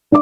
Junk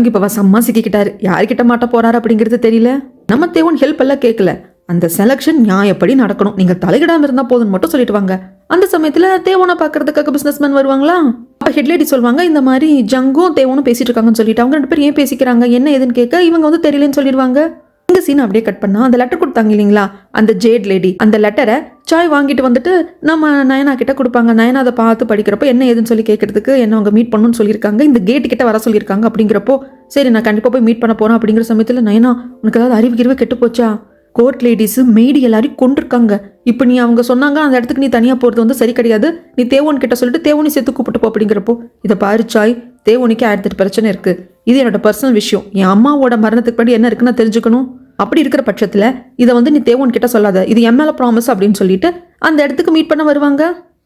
இப்ப வசமா சிக்கிக்கிட்டாரு. யாருக்கிட்ட மாட்ட போறாரு அப்படிங்கிறது தெரியல. நம்ம தேவன் ஹெல்ப் எல்லாம் கேட்கல. அந்த செலக்ஷன் நியாயப்படி நடக்கணும், நீங்க தலையிடாம இருந்தா போதும் மட்டும் சொல்லிட்டு வாங்க. அந்த சமயத்துல தேவனை பாக்குறதுக்காக பிசினஸ்மேன் வருவாங்களா? அப்ப ஹெட்லேடி சொல்லுவாங்க, இந்த மாதிரி ஜங்கும் தேவனும் பேசிட்டு இருக்காங்கன்னு சொல்லிட்டு. அவங்க 2 பேரும் ஏன் பேசிக்கிறாங்க என்ன ஏதுன்னு கேட்க இவங்க வந்து தெரியலன்னு சொல்லிடுவாங்க. இந்த சீன் அப்படியே கட் பண்ணா அந்த லெட்டர் கொடுத்தாங்க இல்லைங்களா அந்த ஜேட் லேடி, அந்த லெட்டரை சாய் வாங்கிட்டு வந்துட்டு நம்ம நயனா கிட்ட கொடுப்பாங்க. நயனா அதை பார்த்து படிக்கிறப்போ என்ன ஏதுன்னு சொல்லி கேட்கறதுக்கு என்ன அவங்க மீட் பண்ணணும்னு சொல்லியிருக்காங்க, இந்த கேட்டு கிட்ட வர சொல்லியிருக்காங்க. அப்படிங்கிறப்போ சரி நான் கண்டிப்பா போய் மீட் பண்ண போறேன். அப்படிங்கிற சமயத்துல நயனா உனக்கு ஏதாவது அறிவு கெட்டு போச்சா? கோர்ட் லேடிஸ் மெய்டு எல்லாரையும் கொண்டிருக்காங்க. இப்போ நீ அவங்க சொன்னாங்க அந்த இடத்துக்கு நீ தனியா போறது வந்து சரி கிடையாது, நீ தேவோன் கிட்ட சொல்லிட்டு தேவோனி சேர்த்து கூப்பிட்டு போ. அப்படிங்கிறப்போ இதை பாரு சாய், தேவோனிக்கு 1008 பிரச்சனை இருக்கு, இது என்னோட பர்சனல் விஷயம், என் அம்மாவோட மரணத்துக்கு படி என்ன இருக்குன்னு தெரிஞ்சுக்கணும். அப்படி இருக்கிற பட்சத்துல இதை வந்து நீ தேவோன் கிட்ட சொல்லாத, இது என் மேல ப்ராமிஸ் அப்படின்னு சொல்லிட்டு அந்த இடத்துக்கு மீட் பண்ண வருவாங்க.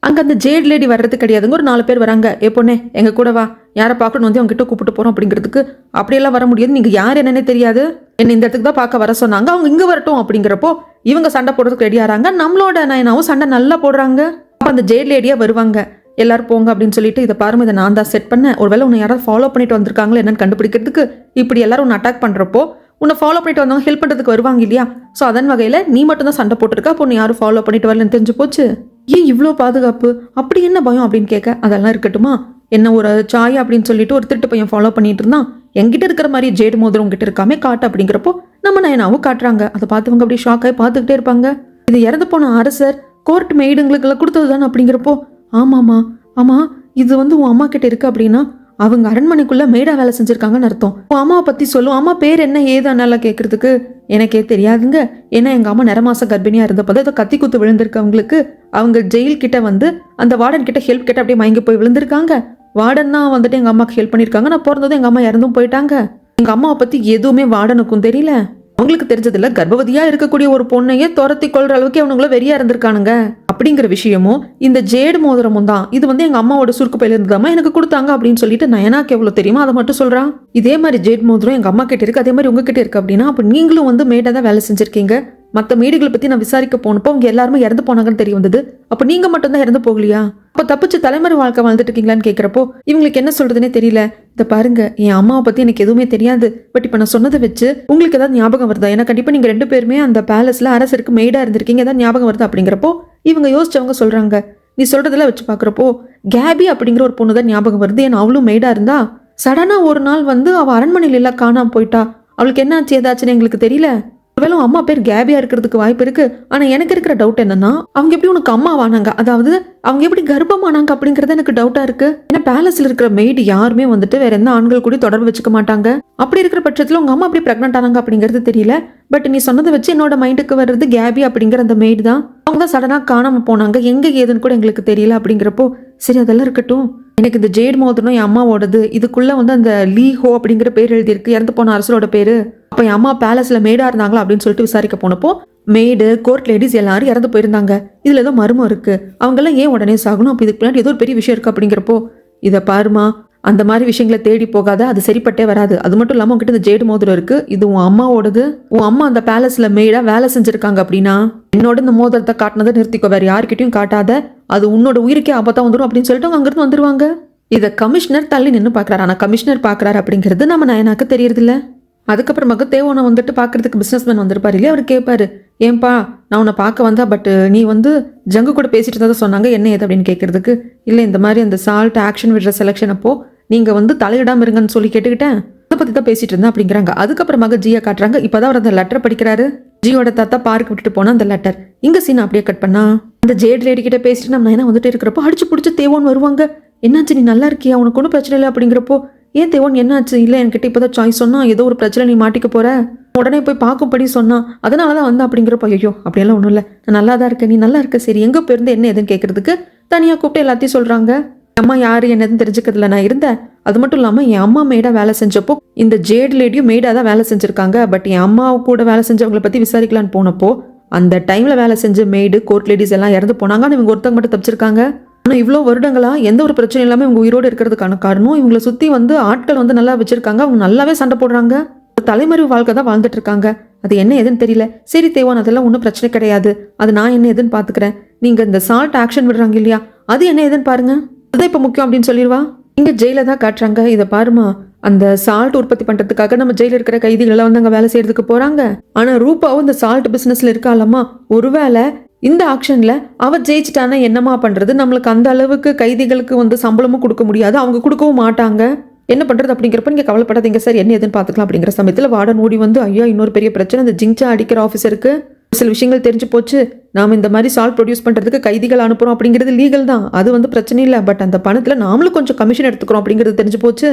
அங்க அந்த ஜேட் லேடி வர்றது கிடையாதுங்க, ஒரு 4 பேர் வராங்க. ஏ பொண்ணே எங்க கூட வா, யாரை பார்க்கணும் வந்து அவங்க கிட்ட கூப்பிட்டு போறோம் அப்படிங்கிறதுக்கு. அப்படியெல்லாம் வர முடியாது, நீங்க யார் என்னன்னே தெரியாது, என்ன இந்த இடத்துக்கு தான் பார்க்க வர சொன்னாங்க, அவங்க இங்க வரட்டும். அப்படிங்கிறப்போ இவங்க சண்டை போடுறதுக்கு ரெடி ஆறாங்க. நம்மளோட நயனாவும் சண்டை நல்லா போடுறாங்க. அப்ப அந்த ஜேட் லேடியா வருவாங்க. எல்லாரும் போங்க அப்படின்னு சொல்லிட்டு, இதை பாருங்க இதை நான் தான் செட் பண்ணேன், ஒருவேளை உன்னை யாராவது ஃபாலோ பண்ணிட்டு வந்திருக்காங்களோ என்னன்னு கண்டுபிடிக்கிறதுக்கு. இப்படி எல்லாரும் உன்னை அட்டாக் பண்றப்போ உன்னை ஃபாலோ பண்ணிட்டு வந்தவங்க ஹெல்ப் பண்றதுக்கு வருவாங்க இல்லையா? ஸோ அதன் வகையில நீ மட்டும் தான் சண்டை போட்டிருக்கா, அப்போ யாரும் ஃபாலோ பண்ணிட்டு வரலன்னு தெரிஞ்சு போச்சு. ஏன் இவ்வளோ பாதுகாப்பு, அப்படி என்ன பயம் அப்படின்னு கேட்க, அதெல்லாம் இருக்கட்டுமா, என்ன ஒரு சாய் அப்படின்னு சொல்லிட்டு ஒரு திருட்டு பையன் ஃபாலோ பண்ணிட்டு இருந்தான், என்கிட்ட இருக்கிற மாதிரி ஜேடு மோதிரம் உங்ககிட்ட இருக்காமே காட்டு. அப்படிங்கிறப்போ நம்ம நயனாவும் காட்டுறாங்க. அதை பார்த்தவங்க அப்படியே ஷாக் ஆகி பார்த்துக்கிட்டே இருப்பாங்க. இது இறந்து போன அரசர் கோர்ட் மெய்டுங்களுக்கெல்லாம் கொடுத்தது தானே. அப்படிங்கிறப்போ ஆமாமா ஆமா, இது வந்து உன் அம்மா கிட்ட இருக்கு அப்படின்னா அவங்க அரண்மனைக்குள்ள மேடா வேலை செஞ்சிருக்காங்கன்னு அர்த்தம். உன் அம்மாவை பத்தி சொல்லும், அம்மா பேர் என்ன ஏதானால கேட்கறதுக்கு எனக்கே தெரியாதுங்க, ஏன்னா எங்க அம்மா நிறமாச கர்ப்பிணியா இருந்தப்போ ஏதோ கத்தி குத்து விழுந்திருக்கு அவங்களுக்கு. அவங்க ஜெயில் கிட்ட வந்து அந்த வார்டன் கிட்ட ஹெல்ப் கிட்ட அப்படியே மயங்கி போய் விழுந்திருக்காங்க. வார்டன் தான் வந்துட்டு எங்க அம்மாக்கு ஹெல்ப் பண்ணிருக்காங்க. நான் பிறந்ததும் எங்க அம்மா இறந்தும் போயிட்டாங்க. எங்க அம்மாவை பத்தி எதுவுமே வார்டனுக்கும் தெரியல. அவங்களுக்கு தெரிஞ்சதில்ல, கர்ப்பவதியா இருக்கக்கூடிய ஒரு பொண்ணையே துரத்தி கொள்ற அளவுக்கு அவனுங்கள வெறியா இருந்திருக்கானுங்க. அப்படிங்கிற விஷயமும் இந்த ஜேடு மோதிரமும் தான், இது வந்து எங்க அம்மாவோட சுருக்கு பையில இருந்ததாமா எனக்கு கொடுத்தாங்க அப்படின்னு சொல்லிட்டு நயனாக்கு எவ்வளவு தெரியுமா அதை மட்டும் சொல்றான். இதே மாதிரி ஜேட் மோதிரம் எங்க அம்மா கிட்ட இருக்கு, அதே மாதிரி உங்ககிட்ட இருக்கு அப்படின்னா அப்ப நீங்களும் வந்து மேடா தான் வேலை செஞ்சிருக்கீங்க. மற்ற மேடுகளை பத்தி நான் விசாரிக்க போனப்போ அவங்க எல்லாருமே இறந்து போனாங்கன்னு தெரிய வந்தது. அப்ப நீங்க மட்டும் தான் இறந்து போகலையா? அப்ப தப்பிச்சு தலைமுறை வாழ்க்கை வாழ்ந்துட்டு இருக்கீங்களான்னு கேட்கிறப்போ இவங்களுக்கு என்ன சொல்றதுன்னே தெரியல. இதை பாருங்க, என் அம்மாவை பத்தி எனக்கு எதுவுமே தெரியாது, பட் இப்ப நான் சொன்னதை வச்சு உங்களுக்கு ஏதாவது ஞாபகம் வருதா? ஏன்னா கண்டிப்பா நீங்க 2 பேருமே அந்த பேலஸ்ல அரசருக்கு மெய்டா இருந்திருக்கீங்க, ஏதாவது ஞாபகம் வருதா? அப்படிங்கிறப்போ இவங்க யோசிச்சவங்க சொல்றாங்க, நீ சொல்றதெல்லாம் வச்சு பாக்குறப்போ கேபி அப்படிங்கிற ஒரு பொண்ணு தான் ஞாபகம் வருது. ஏன்னா அவளும் மெய்டா இருந்தா சடனா ஒரு நாள் வந்து அவ அரண்மனையில எல்லாம் காணாம போயிட்டா. அவளுக்கு என்ன ஆச்சு ஏதாச்சுன்னு எங்களுக்கு தெரியல. ஒருவேளை அம்மா பேர் கேபியா இருக்கிறதுக்கு வாய்ப்பு இருக்கு. ஆனா எனக்கு இருக்கிற டவுட் என்னன்னா, அவங்க எப்படி உனக்கு அம்மா ஆனாங்க, அதாவது அவங்க எப்படி கர்ப்பமானாங்க அப்படிங்கறது எனக்கு டவுட்டா இருக்கு. ஏன்னா பேலஸ்ல இருக்கிற மெய்டு யாருமே வந்துட்டு வேற எந்த ஆண்கள் கூட தொடர்பு வச்சுக்க மாட்டாங்க. அப்படி இருக்கிற பட்சத்துல உங்க அம்மா அப்படி பிரெக்னென்ட் ஆனாங்க அப்படிங்கிறது தெரியல. பட் நீ சொன்னதை வச்சு என்னோட மைண்டுக்கு வர்றது கேபி அப்படிங்கிற அந்த மெய்டு தான். அவங்க தான் சடனா காணாம போனாங்க, எங்க ஏதுன்னு கூட எங்களுக்கு தெரியல. அப்படிங்கிறப்போ சரி அதெல்லாம் இருக்கட்டும், எனக்கு இந்த ஜேட் மோதிரம் என் அம்மாவோடது, இதுக்குள்ள வந்து அந்த லீ ஹோ அப்படிங்கிற பேர் எழுதியிருக்கு, இறந்து போன அரசரோட பேரு. அப்ப என் அம்மா பேலஸ்ல மேடா இருந்தாங்களா அப்படின்னு சொல்லிட்டு விசாரிக்க போனப்போ மேடு கோர்ட் லேடிஸ் எல்லாரும் இறந்து போயிருந்தாங்க. இதுல ஏதோ மர்மம் இருக்கு, அவங்க எல்லாம் ஏன் உடனே சாகணும், அப்ப இதுக்கு பின்னாடி ஏதோ ஒரு பெரிய விஷயம் இருக்கு. அப்படிங்கிறப்போ இதை பாருமா, அந்த மாதிரி விஷயங்களை தேடி போகாத, அது சரிப்பட்டே வராது. அது மட்டும் இல்லாம உங்ககிட்ட இந்த ஜேடு மோதிரம் இருக்கு, இது உன் அம்மாவோடது, உன் அம்மா அந்த பேலஸ்ல மேடா வேலை செஞ்சிருக்காங்க அப்படின்னா என்னோட இந்த மோதிரத்தை காட்டினதை நிறுத்திக்கோ, வேற யார்கிட்டயும் காட்டாத, அது உன்னோட உயிருக்கே ஆபத்தா வந்துடும் அப்படின்னு சொல்லிட்டு அவங்க அங்கிருந்து வந்துருவாங்க. இதை கமிஷனர் தள்ளி நின்று பாக்குறாரு. ஆனா கமிஷனர் பாக்குறாரு அப்படிங்கிறது நம்ம நயனாக்கு தெரியறது இல்ல. அதுக்கப்புறமாக தேவனை வந்துட்டு பார்க்கறதுக்கு பிஸ்னஸ்மேன் வந்திருப்பாரு இல்லையா, அவர் கேட்பாரு, ஏன்பா நான் உன்னை பார்க்க வந்தா, பட் நீ வந்து ஜங்கு கூட பேசிட்டு இருந்ததை சொன்னாங்க, என்ன ஏது அப்படின்னு கேட்கறதுக்கு. இல்லை இந்த மாதிரி அந்த சால்ட் ஆக்ஷன் விடுற செலெக்ஷன் அப்போ நீங்கள் வந்து தலையிடாம இருங்கன்னு சொல்லி கேட்டுக்கிட்டேன், அதை பற்றி தான் பேசிட்டு இருந்தேன் அப்படிங்கிறாங்க. அதுக்கப்புறமாக ஜியை காட்டுறாங்க. இப்போதான் அவர் அந்த லெட்டரை படிக்கிறாரு. ஜியோட தாத்தா பார்க்க விட்டுட்டு போனா அந்த லெட்டர். இங்க சீன் அப்படியே கட் பண்ணா அந்த ஜேட் லேடி கிட்ட பேசிட்டு நம்ம என்ன வந்துட்டு இருக்கிறப்போ அடிச்சு பிடிச்சி தேவோன்னு வருவாங்க. என்னாச்சு நீ நல்லா இருக்கியா, உனக்கு ஒன்றும் பிரச்சனை இல்லை அப்படிங்கிறப்போ ஏன் தேவன் என்னாச்சு? இல்லை என்கிட்ட இப்போதான் சாய்ஸ் சொன்னா, ஏதோ ஒரு பிரச்சனை நீ மாட்டிக்க போற, உடனே போய் பார்க்கும்படி சொன்னா, அதனாலதான் வந்து அப்படிங்கிறப்போ ஐயோ அப்படியெல்லாம் ஒன்றும் இல்லை, நான் நல்லா தான் இருக்கேன், நீ நல்லா இருக்க, சரி எங்க போயிருந்து என்ன எதுன்னு கேட்கறதுக்கு தனியா கூப்பிட்டு எல்லாத்தையும் சொல்றாங்க. அம்மா யாரு என்னதுன்னு தெரிஞ்சுக்கிறதுல நான் இருந்தேன். அது மட்டும் இல்லாம என் அம்மா மேடா வேலை செஞ்சப்போ இந்த ஜேட் லேடியும் மேடா தான் வேலை செஞ்சிருக்காங்க. பட் என் அம்மா கூட வேலை செஞ்சவங்களை பத்தி விசாரிக்கலான்னு போனப்போ அந்த டைம்ல வேலை செஞ்ச மேடு கோர்ட் லேடிஸ் எல்லாம் இறந்து போனாங்க. ஆனால் இவங்க ஒருத்தங்க மட்டும் தப்பிச்சிருக்காங்க. ஆனால் இவ்வளோ வருடங்களா எந்த ஒரு பிரச்சனை இல்லாமல் இவங்க உயிரோடு இருக்கிறதுக்கான காரணம் இவங்களை சுற்றி வந்து ஆட்கள் வந்து நல்லா வச்சிருக்காங்க. அவங்க நல்லாவே சண்டை போடுறாங்க, தலைமறைவு வாழ்க்கை தான் வாழ்ந்துட்டு இருக்காங்க. அது என்ன ஏதுன்னு தெரியல. சரி தேவான், அதெல்லாம் ஒன்றும் பிரச்சனை கிடையாது, அது நான் என்ன ஏதுன்னு பார்த்துக்கிறேன். நீங்கள் இந்த சால்ட் ஆக்ஷன் விடுறாங்க இல்லையா, அது என்ன ஏதுன்னு பாருங்க, அதுதான் இப்போ முக்கியம் அப்படின்னு சொல்லிடுவா. இங்கே ஜெயில தான் காட்டுறாங்க. இதை பாருமா, அந்த சால்ட் உற்பத்தி பண்ணுறதுக்காக நம்ம ஜெயில இருக்கிற கைதிகளை வந்து அங்கே வேலை செய்யறதுக்கு போகிறாங்க. ஆனால் ரூபாவும் இந்த சால்ட் பிஸ்னஸில் இருக்காளம்மா. ஒருவேளை இந்த ஆக்ஷனில் அவள் ஜெயிச்சிட்டானா என்னமா பண்ணுறது? நம்மளுக்கு அந்த அளவுக்கு கைதிகளுக்கு வந்து சம்பளமும் கொடுக்க முடியாது, அவங்க கொடுக்கவும் மாட்டாங்க. என்ன பண்ணுறது அப்படிங்கிறப்ப நீங்கள் கவலைப்படாதீங்க சார், என்ன எதுன்னு பார்த்துக்கலாம் அப்படிங்கிற சமயத்தில் வார்டன் ஓடி வந்து, ஐயா இன்னொரு பெரிய பிரச்சனை, இந்த ஜிங்சா அடிக்கிற ஆஃபீஸருக்கு சில விஷயங்கள் தெரிஞ்சு போச்சு. நாம் இந்த மாதிரி சால்ட் ப்ரொடியூஸ் பண்ணுறதுக்கு கைதிகள் அனுப்புகிறோம் அப்படிங்கிறது லீகல் தான், அது வந்து பிரச்சனை இல்லை. பட் அந்த பணத்தில் நாமளும் கொஞ்சம் கமிஷன் எடுத்துக்கிறோம் அப்படிங்கிறது தெரிஞ்சு போச்சு.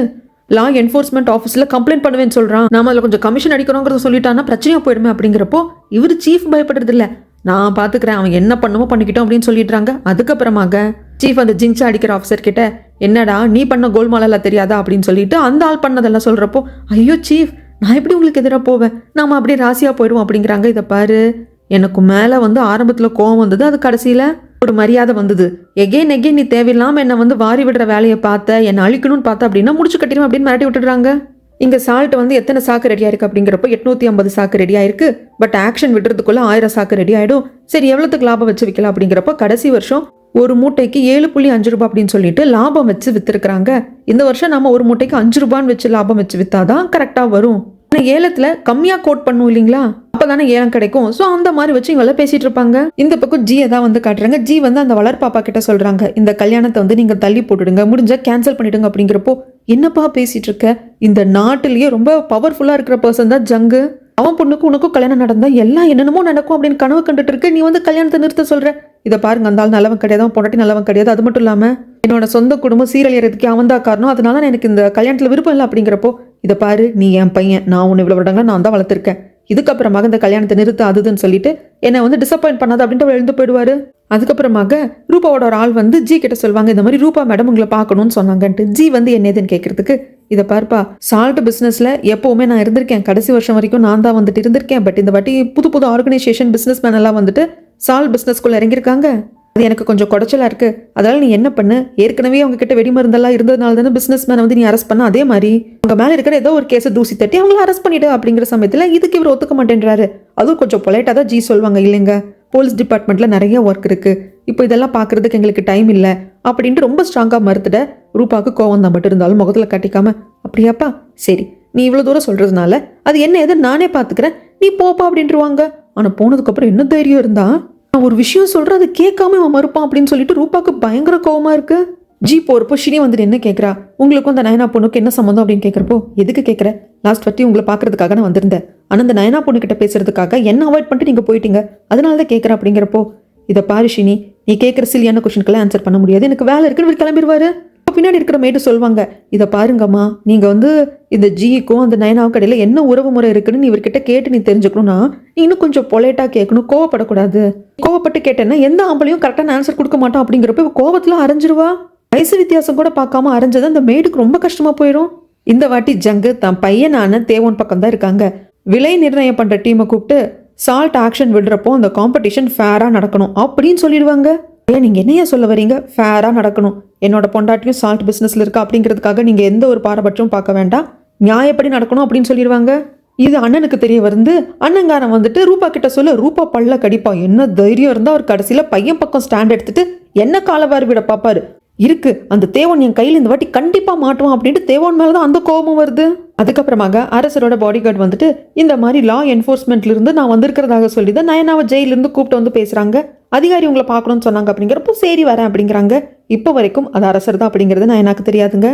லா என்ஃபோர்ஸ்மெண்ட் ஆஃபீஸில் கம்ப்ளைண்ட் பண்ணுவேன்னு சொல்கிறான். நாம அதில் கொஞ்சம் கமிஷன் அடிக்கிறோங்கிறத சொல்லிட்டான்னா பிரச்சனையாக போயிடுமே அப்படிங்கிறப்போ இவர் சீஃப் பயப்படுறது இல்லை, நான் பார்த்துக்கிறேன், அவன் என்ன பண்ணுமோ பண்ணிக்கிட்டோம் அப்படின்னு சொல்லிடுறாங்க. அதுக்கப்புறமாக சீஃப் அந்த ஜிங்சா அடிக்கிற ஆஃபீஸர் கிட்ட, என்னடா நீ பண்ண கோல்மாலெல்லாம் தெரியாதா அப்படின்னு சொல்லிட்டு அந்த ஆள் பண்ணதெல்லாம் சொல்கிறப்போ, ஐயோ சீஃப், நான் எப்படி உங்களுக்கு எதிராக போவேன், நாம அப்படியே ராசியாக போயிடுவோம் அப்படிங்கிறாங்க. இதை பாரு, எனக்கு மேலே வந்து ஆரம்பத்தில் கோவம் வந்தது, அது கடைசியில் ஒரு மரியாதை வந்தது. எகெயின் நீ தேவையில்லாமல் என்னை வந்து வாரி விடுற வேலையை பார்த்த, என்னை அழிக்கணும்னு பார்த்த அப்படின்னா முடிச்சு கட்டிடும் அப்படின்னு மிரட்டி விட்டுடுறாங்க. இங்கே சால்ட் வந்து எத்தனை சாக்கு ரெடியாக இருக்குது அப்படிங்கிறப்போ 850 சாக்கு ரெடியாக இருக்குது. பட் ஆக்ஷன் விடுறதுக்குள்ளே 1000 சாக்கு ரெடி ஆகிடும். சரி எவ்வளோத்துக்கு லாபம் வச்சு விற்கலாம் அப்படிங்கிறப்போ கடைசி வருஷம் ஒரு மூட்டைக்கு 7.5 ரூபாய் அப்படின்னு சொல்லிட்டு லாபம் வச்சு விற்றுருக்குறாங்க. இந்த வருஷம் நம்ம ஒரு மூட்டைக்கு 5 ரூபான்னு வச்சு லாபம் வச்சு விற்றாதான் கரெக்டாக வரும். ஆனால் ஏலத்தில் கம்மியாக கோட் பண்ணும் இல்லைங்களா, அப்போதானே ஏலம் கிடைக்கும். ஸோ அந்த மாதிரி வச்சு இவங்களாம் பேசிட்டு இருப்பாங்க. இந்த பக்கம் ஜியை தான் வந்து காட்டுறாங்க. ஜி வந்து அந்த வளர்ப்பாப்பா கிட்ட சொல்கிறாங்க, இந்த கல்யாணத்தை வந்து நீங்கள் தள்ளி போட்டுடுங்க, முடிஞ்சா கேன்சல் பண்ணிடுங்க அப்படிங்கிறப்போ, என்னப்பா பேசிட்டு இருக்க, இந்த நாட்டிலேயே ரொம்ப பவர்ஃபுல்லாக இருக்கிற பர்சன் தான் ஜங்கு, அவன் பொண்ணுக்கும் உனக்கும் கல்யாணம் நடந்தா எல்லாம் என்னென்னமோ நடக்கும் அப்படின்னு கனவு கண்டுட்டு இருக்கு, நீ வந்து கல்யாணத்தை நிறுத்த சொல்ற. இதை பாருங்க, அந்த ஆள் நல்லவன் கிடையாது, அவன் பொண்டாட்டி நல்லவன் கிடையாது. அது மட்டும் இல்லாமல் என்னோட சொந்த குடும்பம் சீரழியறதுக்கு அவன் தான் காரணம், அதனால எனக்கு இந்த கல்யாணத்தில் விருப்பம் இல்லை அப்படிங்கிறப்போ, இதை பாரு, நீ என் பையன், நான் உன்னை இவ்வளோ விடங்களா நான் தான் வளர்த்துருக்கேன், இதுக்கப்புறமாக இந்த கல்யாணத்தை நிறுத்த அதுன்னு சொல்லிட்டு என்னை வந்து டிசப்பாயிண்ட் பண்ணாது அப்படின்ட்டு எழுந்து போயிடுவாரு. அதுக்கப்புறமாக ரூபாவோட ஒரு ஆள் வந்து ஜி கிட்ட சொல்லுவாங்க, இந்த மாதிரி ரூபா மேடம் உங்களை பார்க்கணும்னு சொன்னாங்கன்ட்டு. ஜி வந்து என்னதுன்னு கேட்கறதுக்கு, இதை பார்ப்பா, சால்ட் பிஸ்னஸில் எப்போவுமே நான் இருந்திருக்கேன், கடைசி வருஷம் வரைக்கும் நான் தான் வந்துட்டு இருந்திருக்கேன். பட் இந்த வாட்டி புது ஆர்கனைசேஷன் பிஸ்னஸ் மேன் எல்லாம் வந்துட்டு சால்ட் பிஸ்னஸ்குள்ளே இறங்கியிருக்காங்க, அது எனக்கு கொஞ்சம் குடைச்சலாக இருக்குது. அதனால் நீ என்ன பண்ணு, ஏற்கனவே அவங்க கிட்ட வெடிமருந்தெல்லாம் இருந்ததுனால தானே பிஸ்னஸ் மேனை வந்து நீ அரெஸ்ட் பண்ண, அதே மாதிரி அவங்க மேலே இருக்கிற ஏதோ ஒரு கேஸை தூசி தட்டி அவங்கள அரெஸ்ட் பண்ணிவிடு அப்படிங்கிற சமயத்தில் இதுக்கு இவர் ஒத்துக்க மாட்டேன்றாரு. அதுவும் கொஞ்சம் பொலைட்டாக தான் ஜி சொல்லுவாங்க, இல்லைங்க போலீஸ் டிபார்ட்மெண்ட்டில் நிறைய ஒர்க் இருக்குது, இப்போ இதெல்லாம் பார்க்குறதுக்கு எங்களுக்கு டைம் இல்லை அப்படின்ட்டு ரொம்ப ஸ்ட்ராங்காக மறுத்துட. ரூபாவுக்கு கோவம் தான் மட்டும் இருந்தாலும் முகத்தில் கட்டிக்காம, அப்படியாப்பா சரி நீ இவ்வளோ தூரம் சொல்கிறதுனால அது என்ன எது நானே பார்த்துக்கிறேன், நீ போப்பா அப்படின்ட்டுருவாங்க. ஆனால் போனதுக்கப்புறம் என்ன தைரியம் இருந்தா, நான் ஒரு விஷயம் சொல்கிறேன் அது கேட்காம அவன் மறுப்பான் அப்படின்னு சொல்லிட்டு ரூபாவுக்கு பயங்கர கோவமாக இருக்கு. ஜி போகிறப்போ ஷினி வந்துட்டு என்ன கேட்குறா, உங்களுக்கும் அந்த நயனா பொண்ணுக்கு என்ன சம்மந்தம் அப்படின்னு கேட்குறப்போ, எதுக்கு கேட்குற, லாஸ்ட் வாட்டி உங்களை பார்க்கறதுக்காக நான் வந்திருந்தேன், ஆனால் அந்த நயனா பொண்ணு கிட்ட பேசுறதுக்காக என்ன அவாய்ட் பண்ணிட்டு நீங்கள் போயிட்டீங்க, அதனால தான் கேட்குறேன் அப்படிங்கிறப்போ, இதை பாரு ஷினி, நீ கேட்குற சிலியான கொஸ்டினுக்கெல்லாம் ஆன்சர் பண்ண முடியாது, எனக்கு வேலை இருக்குன்னு இவர் கிளம்பிடுவாரு. பின்னாடி இருக்கிற மேட்டு சொல்லுவாங்க, இதை பாருங்கம்மா, நீங்கள் வந்து இந்த ஜிக்கும் அந்த நயனாவுக்கு இடையில என்ன உறவு முறை இருக்குன்னு நீ இவர்கிட்ட கேட்டு நீ தெரிஞ்சுக்கணும்னா நீ இன்னும் கொஞ்சம் பொலைட்டாக கேட்கணும், கோவப்படக்கூடாது. கோவப்பட்டு கேட்டேன்னா எந்த ஆம்பளையும் கரெக்டான ஆன்சர் கொடுக்க மாட்டான் அப்படிங்கிறப்ப கோவத்தில் அரைஞ்சிருவா. வயசு வித்தியாசம் கூட பார்க்காம அரைஞ்சது அந்த மேடுக்கு ரொம்ப கஷ்டமா போயிடும். இந்த வாட்டி ஜங்கு தன் பையனான தேவன் பக்கம் தான் இருக்காங்க. விலை நிர்ணயம் பண்ணுற டீமை கூப்பிட்டு சால்ட் ஆக்ஷன் விடுறப்போ அந்த காம்படிஷன் ஃபேராக நடக்கணும் அப்படின்னு சொல்லிடுவாங்க. ஏன் நீங்கள் என்னையா சொல்ல வரீங்க, ஃபேராக நடக்கணும், என்னோட பொண்டாட்டியும் சால்ட் பிஸ்னஸில் இருக்கா அப்படிங்கிறதுக்காக நீங்கள் எந்த ஒரு பாரபட்சமும் பார்க்க வேண்டாம், நியாயப்படி நடக்கணும் அப்படின்னு சொல்லிடுவாங்க. இது அண்ணனுக்கு தெரிய வந்து அண்ணங்காரன் வந்துட்டு ரூபா கிட்ட சொல்ல, ரூபா பல்ல கடிப்பா, என்ன தைரியம் இருந்தால் அவர் கடைசியில் பையன் பக்கம் ஸ்டாண்ட் எடுத்துட்டு என்ன காலவாரி விட பார்ப்பாரு. இருக்கு அந்த தேவன் என் கையில் இந்த வாட்டி கண்டிப்பாக மாட்டுவான் அப்படின்ட்டு தேவன் மேலே தான் அந்த கோபம் வருது. அதுக்கப்புறமாக அரசரோட பாடி கார்டு வந்துட்டு இந்த மாதிரி லா என்ஃபோர்ஸ்மெண்ட்லேருந்து நான் வந்திருக்கிறதாக சொல்லி தான் நயனாவை ஜெயிலிருந்து கூப்பிட்டு வந்து பேசுகிறாங்க. அதிகாரி உங்களை பார்க்கணும்னு சொன்னாங்க அப்படிங்கிறப்போ சரி வரேன் அப்படிங்கிறாங்க. இப்போ வரைக்கும் அது அரசர் தான் அப்படிங்கிறது எனக்கு தெரியாதுங்க.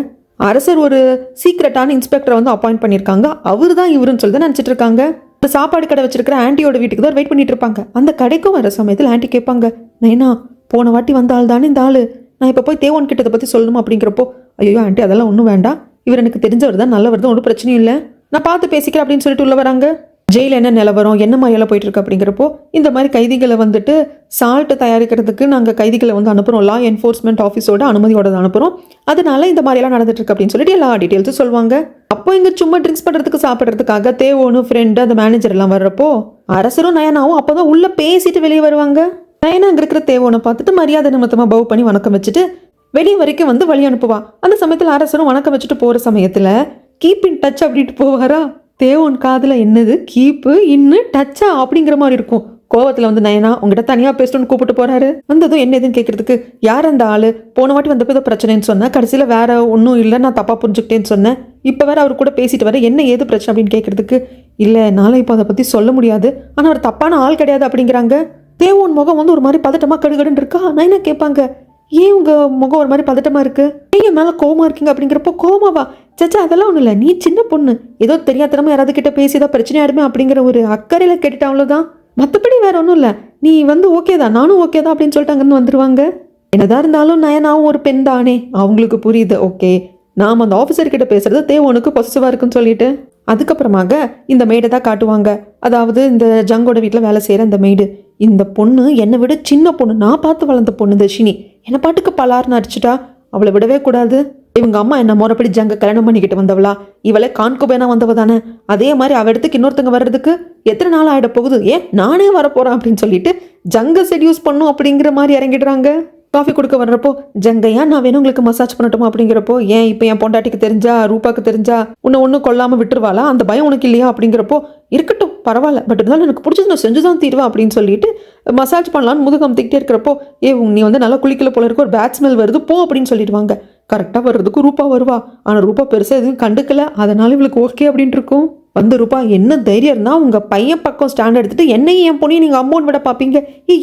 அரசர் ஒரு சீக்ரெட்டான இன்ஸ்பெக்டரை வந்து அப்பாயிண்ட் பண்ணியிருக்காங்க, அவர் தான் இவருன்னு சொல்லி தான் நினச்சிட்டு இருக்காங்க. இந்த சாப்பாடு கடை வச்சிருக்கிற ஆண்டியோட வீட்டுக்கு தான் வெயிட் பண்ணிட்டு இருப்பாங்க. அந்த கடைக்கும் வர சமயத்தில் ஆண்டி கேட்பாங்க, நைனா போன வாட்டி வந்த ஆள் தானே இந்த ஆள், நான் இப்போ போய் தேவன் கிட்ட இதை பற்றி சொல்லணுமா அப்படிங்கிறப்போ, ஐயோ ஆண்டி அதெல்லாம் ஒன்றும் வேண்டாம், இவர் எனக்கு தெரிஞ்சவர் தான், நல்லவர் தான், ஒன்றும் பிரச்சனையும் இல்லை, நான் பார்த்து பேசிக்கிறேன் அப்படின்னு சொல்லிட்டு உள்ள வராங்க. ஜெயிலில் என்ன நிலவரம் என்ன மாதிரியெல்லாம் போயிட்டு இருக்கு அப்படிங்கிறப்போ, இந்த மாதிரி கைதிகளை வந்துட்டு சால்ட்டு தயாரிக்கிறதுக்கு நாங்கள் கைதிகளை வந்து அனுப்புகிறோம், லா என்ஃபோர்ஸ்மெண்ட் ஆஃபீஸோட அனுமதியோட தான் அனுப்புகிறோம், அதனால இந்த மாதிரியெல்லாம் நடந்துட்டு இருக்கு அப்படின்னு சொல்லிட்டு எல்லா டீட்டெயில்ஸும் சொல்லுவாங்க. அப்போ இங்கே சும்மா ட்ரிங்க்ஸ் பண்ணுறதுக்கு சாப்பிட்றதுக்காக தேவோனு ஃப்ரெண்டு அந்த மேனேஜர் எல்லாம் வர்றப்போ அரசரும் நயனாவும் அப்போ தான் உள்ளே பேசிட்டு வெளியே வருவாங்க. நயனா அங்கே இருக்கிற தேவோனை பார்த்துட்டு மரியாதை நிமித்தமாக பவ் பண்ணி வணக்கம் வச்சுட்டு வெளியே வரைக்கும் வந்து வழி அனுப்புவா. அந்த சமயத்தில் அரசரும் வணக்கம் வச்சுட்டு போகிற சமயத்தில் கீப் இன் டச் அப்படின்ட்டு போவாரா. தேவன் காதுல என்னது கீப்பு இன்னும் டச்சா அப்படிங்கிற மாதிரி இருக்கும். கோவத்துல வந்து நயனா உங்ககிட்ட தனியா பேசணும்னு கூப்பிட்டு போறாரு. வந்ததும் என்ன எதுன்னு கேட்கறதுக்கு யார் அந்த ஆளு, போன வாட்டி வந்தப்போ ஏதோ பிரச்சனைன்னு சொன்னேன், கடைசியில வேற ஒன்றும் இல்லை, நான் தப்பா புரிஞ்சுக்கிட்டேன்னு சொன்னேன், இப்போ வேற அவர் கூட பேசிட்டு வர என்ன ஏது பிரச்சனை அப்படின்னு கேட்கறதுக்கு இல்லை என்னால் இப்போ அதை பற்றி சொல்ல முடியாது, ஆனால் அவர் தப்பான ஆள் கிடையாது அப்படிங்கிறாங்க. தேவோன் முகம் வந்து ஒரு மாதிரி பதட்டமா கடுகடுன்னு இருக்கா. நயனா கேட்பாங்க ஏன் உங்க முகம் ஒரு மாதிரி பதட்டமா இருக்கு, நீங்க மேல கோவமா இருக்கீங்க அப்படிங்கிறப்போ கோமாவா, சச்சா அதெல்லாம் ஒன்றும் இல்லை, நீ சின்ன பொண்ணு, ஏதோ தெரியாதனமா யாராவது கிட்ட பேசி ஏதோ பிரச்சனையாடுமே அப்படிங்கிற ஒரு அக்கறையில் கேட்டுட்டா அவ்வளோதான், மற்றபடி வேற ஒன்றும் இல்லை, நீ வந்து ஓகே தான் நானும் ஓகே தான் அப்படின்னு சொல்லிட்டு அங்கன்னு வந்துருவாங்க. என்னதான் இருந்தாலும் நயனாவும் ஒரு பெண் தானே, அவங்களுக்கு புரியுது ஓகே நாம் அந்த ஆஃபீஸர் கிட்ட பேசுறது தேவனுக்கு பொசிட்டிவாக இருக்குன்னு சொல்லிட்டு அதுக்கப்புறமாக இந்த மெய்டை தான் காட்டுவாங்க. அதாவது இந்த ஜங்கோட வீட்டில் வேலை செய்கிற இந்த மெய்டு, இந்த பொண்ணு என்னை விட சின்ன பொண்ணு, நான் பார்த்து வளர்ந்த பொண்ணு தர்ஷினி, என்னை பாட்டுக்கு பலார்னு அடிச்சுட்டா, அவளை விடவே கூடாது. இவங்க அம்மா என்ன முறைப்படி ஜங்க கல்யாணம் பண்ணிக்கிட்டு வந்தவளா, இவளே கான்குபேனா வந்தவ தானே, அதே மாதிரி அவ இடத்துக்கு இன்னொருத்தங்க வர்றதுக்கு எத்தனை நாள் ஆகிட போகுது, ஏன் நானே வரப்போகிறேன் அப்படின்னு சொல்லிட்டு ஜங்கை செடியூஸ் பண்ணும் அப்படிங்கிற மாதிரி இறங்கிடுறாங்க. காஃபி கொடுக்க வர்றப்போ ஜங்கையா நான் வேணும் உங்களுக்கு மசாஜ் பண்ணட்டுமா அப்படிங்கிறப்போ ஏன் இப்போ என் பொண்டாட்டிக்கு தெரிஞ்சா ரூபாக்கு தெரிஞ்சா உன்னை ஒன்றும் கொல்லாமல் விட்டுருவாளா, அந்த பயம் உனக்கு இல்லையா அப்படிங்கிறப்போ இருக்கட்டும் பரவாயில்ல, பட் இருந்தாலும் எனக்கு பிடிச்சது நான் செஞ்சு தான் தீருவேன் அப்படின்னு சொல்லிட்டு மசாஜ் பண்ணலான்னு முதுகம் திக்கிட்டே இருக்கிறப்போ நீ வந்து நல்லா குளிக்கல போல இருக்க, ஒரு பேட் ஸ்மெல் வருது போ அப்படின்னு சொல்லிடுவாங்க. கரெக்டாக வர்றதுக்கு ரூபா வருவா, ஆனால் ரூபா பெருசாக எதுவும் கண்டுக்கல, அதனால இவளுக்கு ஓகே அப்படின்ட்டு இருக்கும். வந்து ரூபா என்ன தைரியம் இருந்தால் உங்கள் பையன் பக்கம் ஸ்டாண்ட் எடுத்துட்டு என்னையும் என் பொண்ணையும் நீங்கள் அம்போன்னு விட பார்ப்பீங்க,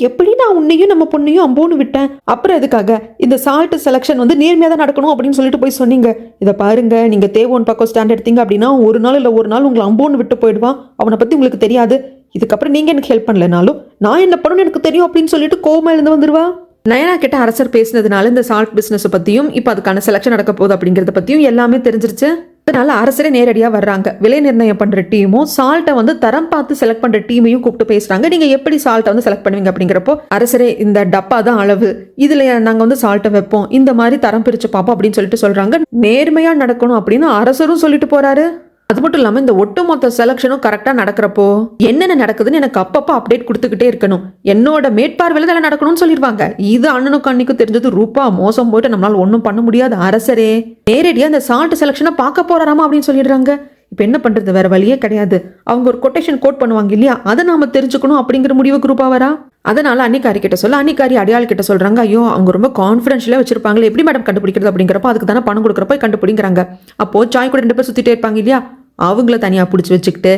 எப்படி நான் உன்னையும் நம்ம பொண்ணையும் அம்போன்னு விட்டேன், அப்புறம் எதுக்காக இந்த சால்ட் செலெக்ஷன் வந்து நேர்மையாக தான் நடக்கணும் அப்படின்னு சொல்லிட்டு போய் சொன்னீங்க, இதை பாருங்க நீங்கள் தேவோன் பக்கம் ஸ்டாண்ட் எடுத்தீங்க அப்படின்னா ஒரு நாள் இல்லை ஒரு நாள் உங்களை அம்போன்னு விட்டு போயிடுவான், அவனை பற்றி உங்களுக்கு தெரியாது, இதுக்கப்புறம் நீங்கள் எனக்கு ஹெல்ப் பண்ணலனாலும் நான் என்ன பண்ணணும்னு எனக்கு தெரியும் அப்படின்னு சொல்லிட்டு கோவமா எழுந்து வந்துடுவா. நயனா கிட்ட அரசர் பேசினதுனால இந்த சால்ட் பிஸ்னஸ் பற்றியும் இப்போ அதுக்கான செலெக்ஷன் நடக்க போகுது அப்படிங்கிறத பற்றியும் எல்லாமே தெரிஞ்சிருச்சு. அதனால அரசரே நேரடியாக வர்றாங்க. விலை நிர்ணயம் பண்ணுற டீமும் சால்ட்டை வந்து தரம் பார்த்து செலக்ட் பண்ணுற டீமையும் கூப்பிட்டு பேசுகிறாங்க. நீங்கள் எப்படி சால்ட்டை வந்து செலக்ட் பண்ணுவீங்க அப்படிங்கிறப்போ அரசரே இந்த டப்பா தான் அளவு, இதில் நாங்கள் வந்து சால்ட்டை வைப்போம், இந்த மாதிரி தரம் பிரித்து பார்ப்போம் அப்படின்னு சொல்லிட்டு சொல்கிறாங்க. நேர்மையாக நடக்கணும் அப்படின்னு அரசரும் சொல்லிட்டு போகிறாரு. அது மட்டும் இல்லாமல் இந்த ஒட்டுமொத்த செலக்ஷனும் கரெக்டாக நடக்கிறப்போ என்னென்ன நடக்குதுன்னு எனக்கு அப்பப்போ அப்டேட் கொடுத்துக்கிட்டே இருக்கணும், என்னோட மேற்பார்வையில் இதெல்லாம் நடக்கணும்னு சொல்லிடுவாங்க. இது அண்ணனுக்கும் அன்னைக்கும் தெரிஞ்சது ரூபா மோசம் போயிட்டு நம்மளால ஒன்றும் பண்ண முடியாது, அரசரே நேரடியாக இந்த சால்ட் செலக்ஷனை பார்க்க போறாராமா அப்படின்னு சொல்லிடுறாங்க. இப்போ என்ன பண்ணுறது, வேற வழியே கிடையாது, அவங்க ஒரு கொட்டேஷன் கோட் பண்ணுவாங்க இல்லையா, அதை நாம தெரிஞ்சுக்கணும் அப்படிங்கிற முடிவுக்கு ரூபா வரா. அதனால அன்னிக்காரி கிட்ட சொல்ல அன்னிக்காரி அடையாள் கிட்ட சொல்றாங்க, ஐயோ அவங்க ரொம்ப கான்ஃபிடென்ஷியலாக வச்சிருப்பாங்களே எப்படி மேடம் கண்டுபிடிக்கிறது அப்படிங்கிறப்போ அதுக்கு தானே பணம் கொடுக்குறப்ப கண்டுபிடிக்கிறாங்க. அப்போ சாய் கூட 2 பேர் சுற்றிட்டே இருப்பாங்க இல்லையா, அவங்கள தனியாக பிடிச்சி வச்சுக்கிட்டு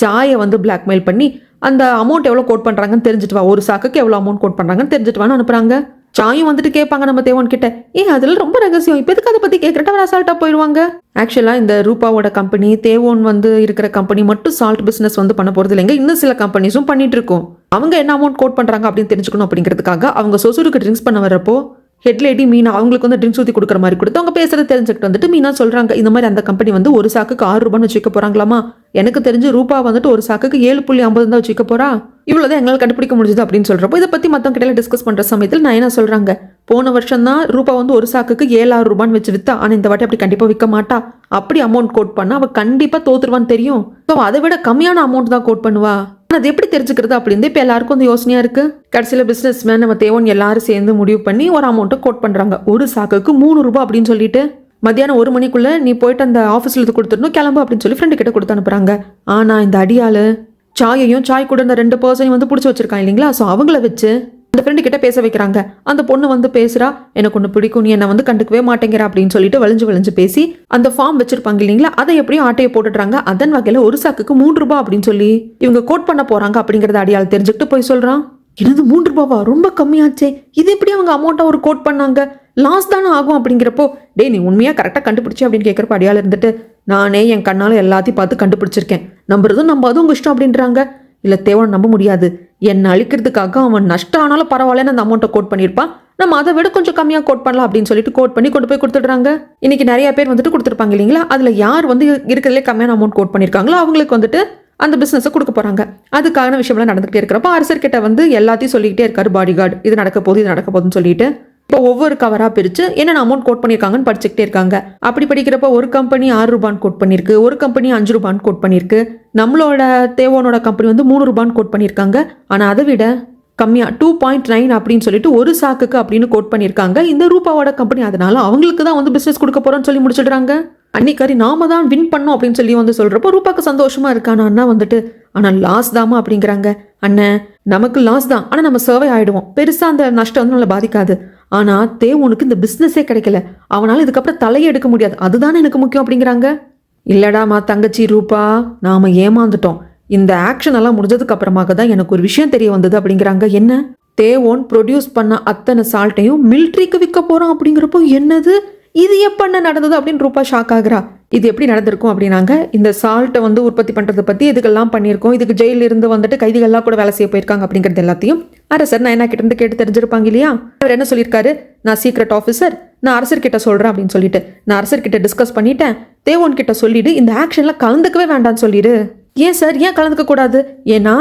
சாயை வந்து பிளாக்மெயில் பண்ணி அந்த அமௌண்ட் எவ்வளோ கோட் பண்ணுறாங்கன்னு தெரிஞ்சுட்டு வா, ஒரு சாக்குக்கு எவ்வளோ அமௌண்ட் கோட் பண்ணுறாங்கன்னு தெரிஞ்சுட்டு வான்னு அனுப்புறாங்க. சாயும் வந்துட்டு கேட்பாங்க நம்ம தேவன் கிட்ட, அதில் ரொம்ப ரகசியம், இப்போ எதுக்கு அதை பற்றி கேட்குறேன், அவர் அசால்ட்டாக போயிடுவாங்க. ஆக்சுவலாக இந்த ரூபாவோட கம்பெனி தேவோன் வந்து இருக்கிற கம்பெனி மட்டும் சால்ட் பிஸ்னஸ் வந்து பண்ண போகிறது இல்லைங்க, இன்னும் சில கம்பெனிஸும் பண்ணிட்டு இருக்கோம். அவங்க என்ன அமௌண்ட் கோட் பண்ணுறாங்க அப்படின்னு தெரிஞ்சுக்கணும் அப்படிங்கிறதுக்காக அவங்க சொசூருக்கு ட்ரிங்க்ஸ் பண்ண வரப்போ ஹெட் லேடி மீனா அவங்களுக்கு வந்து ட்ரிங்க்ஸ் ஊற்றி கொடுக்குற மாதிரி கொடுத்து அவங்க பேசுறது தெரிஞ்சுக்கிட்டு வந்துட்டு மீனா சொல்கிறாங்க, இந்த மாதிரி அந்த கம்பெனி வந்து ஒரு சாக்குக்கு 6 ரூபான்னு வச்சுக்க போகிறாங்களாமா, எனக்கு தெரிஞ்சு ரூபா வந்துட்டு ஒரு சாக்குக்கு 7.50 தான் வச்சுக்க போகிறா, இவ்வளோதான் எங்களால் கண்டுபிடிக்க முடிஞ்சது அப்படின்னு சொல்கிறப்போ இதை பற்றி மற்றவங்க கிட்ட டிஸ்கஸ் பண்ணுற சமயத்தில் நான் என்ன சொல்கிறாங்க, போன வருஷம் தான் ரூபா வந்து ஒரு சாக்குக்கு 7-6 ரூபான்னு வச்சு விற்றா, ஆனால் இந்த வாட்டி அப்படி கண்டிப்பாக விற்க மாட்டா, அப்படி அமௌண்ட் கோட் பண்ணால் அவள் கண்டிப்பாக தோத்துருவான்னு தெரியும், ஸோ அதை விட கம்மியான அமௌண்ட் தான் கோட் பண்ணுவா, அது எப்படி தெரிஞ்சுக்கிறது அப்படின்னு இப்போ எல்லாருக்கும் வந்து யோசனையா இருக்கு. கடைசியில் பிசினஸ் மேன் நம்ம தேவன் எல்லாரும் சேர்ந்து முடிவு பண்ணி ஒரு அமௌண்ட்டை கோட் பண்றாங்க, ஒரு சாக்குக்கு 3 ரூபாய் அப்படின்னு சொல்லிட்டு மத்தியானம் 1 மணிக்குள்ள நீ போயிட்டு அந்த ஆஃபீஸ்ல இருந்து கொடுத்துடணும் கிளம்பு அப்படின்னு சொல்லி ஃப்ரெண்டு கிட்ட கொடுத்து அனுப்புறாங்க. ஆனா இந்த அடியாளு சாயையும் சாய் கூட இந்த 2 பர்சனையும் வந்து பிடிச்சி வச்சிருக்காங்க இல்லைங்களா, ஸோ அவங்கள வச்சு அந்த ஃப்ரெண்டு கிட்ட பேச வைக்கிறாங்க. அந்த பொண்ணு வந்து பேசுறா, எனக்கு ஒன்று பிடிக்கும், நீ என்னை வந்து கண்டுக்கவே மாட்டேங்கிற அப்படின்னு சொல்லிட்டு வளைஞ்சு பேசி அந்த ஃபார்ம் வச்சிருப்பாங்க இல்லைங்களா, அதை எப்படியும் ஆட்டையை போட்டுடுறாங்க. அதன் வகையில் ஒரு சாக்குக்கு 3 ரூபாய் அப்படின்னு சொல்லி இவங்க கோட் பண்ண போறாங்க அப்படிங்கறத அடியாள் தெரிஞ்சுக்கிட்டு போய் சொல்றான், என்னது 3 ரூபாவா, ரொம்ப கம்மியாச்சே, இது எப்படி அவங்க அமௌண்ட்டை ஒரு கோட் பண்ணாங்க, லாஸ் தானே ஆகும் அப்படிங்கிறப்போ டேய் நீ உண்மையாக கரெக்டாக கண்டுபிடிச்சி அப்படின்னு கேட்குறப்ப அடியாள் இருந்துட்டு நானே என் கண்ணால் எல்லாத்தையும் பார்த்து கண்டுபிடிச்சிருக்கேன், நம்புறதும் நம்பாதும் உங்கள் இஷ்டம் அப்படின்றாங்க. இல்லை தேவன் நம்ப முடியாது, என்னை அழிக்கிறதுக்காக அவன் நஷ்டம் ஆனாலும் பரவாயில்லன்னு அந்த அமௌண்ட்டை கோட் பண்ணியிருப்பான், நம்ம அதை விட கொஞ்சம் கம்மியாக கோட் பண்ணலாம் அப்படின்னு சொல்லிட்டு கோட் பண்ணி கொண்டு போய் கொடுத்துட்றாங்க. இன்னைக்கு நிறைய பேர் வந்துட்டு கொடுத்துருப்பாங்க இல்லைங்களா, அதில் யார் வந்து இருக்கிறதுலே கம்மியான அமௌண்ட் கோட் பண்ணியிருக்காங்களோ அவங்களுக்கு வந்துட்டு அந்த பிஸ்னஸை கொடுக்க போகிறாங்க. அதுக்கான விஷயம்லாம் நடந்துகிட்டே இருக்கிறப்ப அரசர்கிட்ட வந்து எல்லாத்தையும் சொல்லிக்கிட்டே இருக்காரு பாடி கார்டு, இது நடக்க போகுதுன்னு சொல்லிட்டு இப்போ ஒவ்வொரு கவராக பிரித்து என்னென்ன அமௌண்ட் கோட் பண்ணியிருக்காங்கன்னு படிச்சுக்கிட்டே இருக்காங்க. அப்படி படிக்கிறப்ப ஒரு கம்பெனி 6 ரூபான்னு கோட் பண்ணியிருக்கு, ஒரு கம்பெனி 5 ரூபான்னு கோட் பண்ணியிருக்கு, நம்மளோட தேவோனோட கம்பெனி வந்து 3 ரூபான்னு கோட் பண்ணியிருக்காங்க. ஆனால் அதை விட கம்மியாக 2.9 அப்படின்னு சொல்லிட்டு ஒரு சாக்குக்கு அப்படின்னு கோட் பண்ணியிருக்காங்க இந்த ரூபாவோட கம்பெனி. அதனால அவங்களுக்கு தான் வந்து பிஸ்னஸ் கொடுக்க போகிறோன்னு சொல்லி முடிச்சிடுறாங்க. அன்னிக்காரி நாம தான் வின் பண்ணோம் அப்படின்னு சொல்லி வந்து சொல்றப்போ ரூபாக்கு சந்தோஷமா இருக்கானா அண்ணா வந்துட்டு, ஆனா லாஸ் தாமா அப்படிங்கிறாங்க. அண்ணன் நமக்கு லாஸ் தான், ஆனா நம்ம சர்வை ஆயிடுவோம், பெருசா அந்த நஷ்டம் வந்து நம்மளை பாதிக்காது. ஆனா தேவனுக்கு இந்த பிசினஸே கிடைக்கல, அவனால இதுக்கப்புறம் தலையே எடுக்க முடியாது, அதுதானே எனக்கு முக்கியம் அப்படிங்கிறாங்க. இல்லடாமா தங்கச்சி ரூபா, நாம ஏமாந்துட்டோம். இந்த ஆக்ஷன் எல்லாம் முடிஞ்சதுக்கு அப்புறமாக தான் எனக்கு ஒரு விஷயம் தெரிய வந்தது அப்படிங்கிறாங்க. என்ன? தேவோன் ப்ரொடியூஸ் பண்ண அத்தனை சால்ட்டையும் மிலிட்ரிக்கு விற்க போறோம் அப்படிங்கிறப்போ என்னது இது எப்பண்ண நடந்தது அப்படின்னு ரூபா ஷாக் ஆகுறா. இது எப்படி நடந்திருக்கும் அப்படின்னாங்க, இந்த சால்ட்டை வந்து உற்பத்தி பண்றதை பத்தி இதுக்கெல்லாம் பண்ணியிருக்கோம், இதுக்கு ஜெயில இருந்து வந்துட்டு கைதிகள்லாம் கூட வேலை செய்ய போயிருக்காங்க அப்படிங்கிறது எல்லாத்தையும் அரசர் நான் என்ன கிட்ட இருந்து கேட்டு தெரிஞ்சிருப்பாங்க இல்லையா. அவர் என்ன சொல்லியிருக்காரு, நான் சீக்ரெட் ஆஃபீஸர், நான் அரசர்கிட்ட சொல்றேன் அப்படின்னு சொல்லிட்டு, நான் அரசர்கிட்ட டிஸ்கஸ் பண்ணிட்டேன், தேவோன் கிட்ட சொல்லிடு இந்த ஆக்ஷன்ல கலந்துக்கவே வேண்டாம்னு சொல்லிடு. ஏன் சார், ஏன் கலந்துக்க கூடாது? ஏன்னா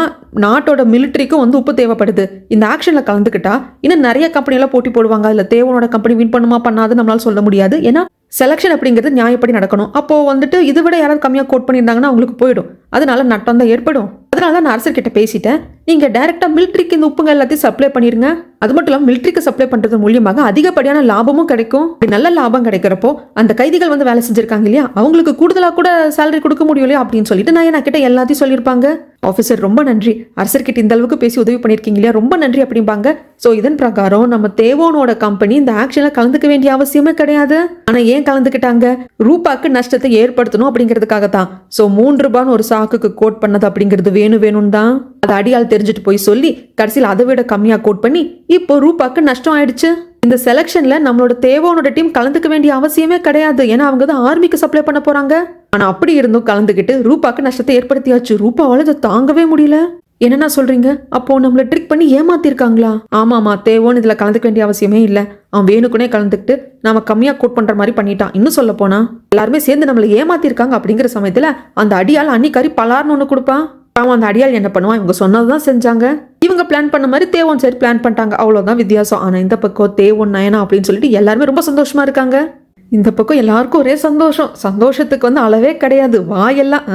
நாட்டோட மிலிட்ரிக்கும் வந்து உப்பு தேவைப்படுது, இந்த ஆக்ஷன்ல கலந்துக்கிட்டா இன்னும் நிறைய கம்பெனியெல்லாம் போட்டி போடுவாங்க, அதுல தேவனோட கம்பெனி வின் பண்ணுமா பண்ணாது நம்மளால சொல்ல முடியாது. ஏன்னா செலக்ஷன் அப்படிங்கிறது நியாயப்படி நடக்கணும். அப்போ வந்துட்டு இதை விட யாராவது கம்மியாக கோட் பண்ணியிருந்தாங்கன்னா அவங்களுக்கு போயிடும், அதனால நட்டம் தான் ஏற்படும். அதனால தான் நான் அரசர்கிட்ட பேசிட்டேன், நீங்க டைரக்டா மிலிட்ரிக்கு இந்த உப்புங்க எல்லாத்தையும் சப்ளை பண்ணிருங்க. அது மட்டும் இல்லாமல் மிலிட்ரிக்கு சப்ளை பண்றது மூலியமாக அதிகப்படியான லாபமும் கிடைக்கும். நல்ல லாபம் கிடைக்கிறப்போ அந்த கைதிகள் வந்து வேலை செஞ்சிருக்காங்க இல்லையா, அவங்களுக்கு கூடுதலா கூட சேலரி கொடுக்க முடியும் இல்லையா அப்படின்னு சொல்லிட்டு நான் என்ன கிட்ட எல்லாத்தையும் சொல்லியிருப்பாங்க. ஆஃபீஸர் ரொம்ப நன்றி, அரசர்கிட்ட இந்த அளவுக்கு பேசி உதவி பண்ணியிருக்கீங்க இல்லையா, ரொம்ப நன்றி அப்படிம்பாங்க. ஸோ இதன் பிரகாரம் நம்ம தேவோனோட கம்பெனி இந்த ஆக்ஷன்ல கலந்துக்க வேண்டிய அவசியமே கிடையாது. ஆனா ஏன் கலந்துக்கிட்டாங்க? ரூபாக்கு நஷ்டத்தை ஏற்படுத்தணும் அப்படிங்கிறதுக்காக தான். ஸோ 3 ரூபான்னு ஒரு சாக்குக்கு கோட் பண்ணது அப்படிங்கிறது வேணும் தான். அது அடியால் தெரிஞ்சுட்டு போய் சொல்லி கடைசியில் அதை விட கம்மியா கோட் பண்ணி இப்போ ரூபாக்கு நஷ்டம் ஆயிடுச்சு. இந்த செலக்ஷன்ல நம்மளோட தேவோனோட டீம் கலந்துக்க வேண்டிய அவசியமே கிடையாது, ஏன்னா அவங்க தான் ஆர்மிக்கு சப்ளை பண்ண போறாங்க. ஆனா அப்படி இருந்தும் கலந்துக்கிட்டு ரூபாக்கு நஷ்டத்தை ஏற்படுத்தியாச்சு. ரூபாவால இதை தாங்கவே முடியல. என்னன்னா சொல்றீங்க, அப்போ நம்மள ட்ரிக் பண்ணி ஏமாத்திருக்காங்களா? ஆமாமா, தேவோன்னு இதுல கலந்துக்க வேண்டிய அவசியமே இல்ல, அவன் வேணுக்குனே கலந்துக்கிட்டு நாம கம்மியா கோட் பண்ற மாதிரி பண்ணிட்டான். இன்னும் சொல்ல போனா எல்லாருமே சேர்ந்து நம்மள ஏமாத்திருக்காங்க. அப்படிங்கிற சமயத்துல அந்த அடியால் அன்னிக்காரி பலார்னு ஒண்ணு கொடுப்பான். அவன் அந்த அடியால் என்ன பண்ணுவான், இவங்க சொன்னதுதான் செஞ்சாங்க, இவங்க பிளான் பண்ண மாதிரி தேவோன் சரி பிளான் பண்ணிட்டாங்க, அவ்வளவுதான் வித்தியாசம். ஆனா இந்த பக்கம் தேவோன் நயனா அப்படின்னு சொல்லிட்டு எல்லாருமே ரொம்ப சந்தோஷமா இருக்காங்க. இந்த பக்கம் எல்லாருக்கும் ஒரே சந்தோஷம், சந்தோஷத்துக்கு வந்து அளவே கிடையாது, வாயெல்லாம்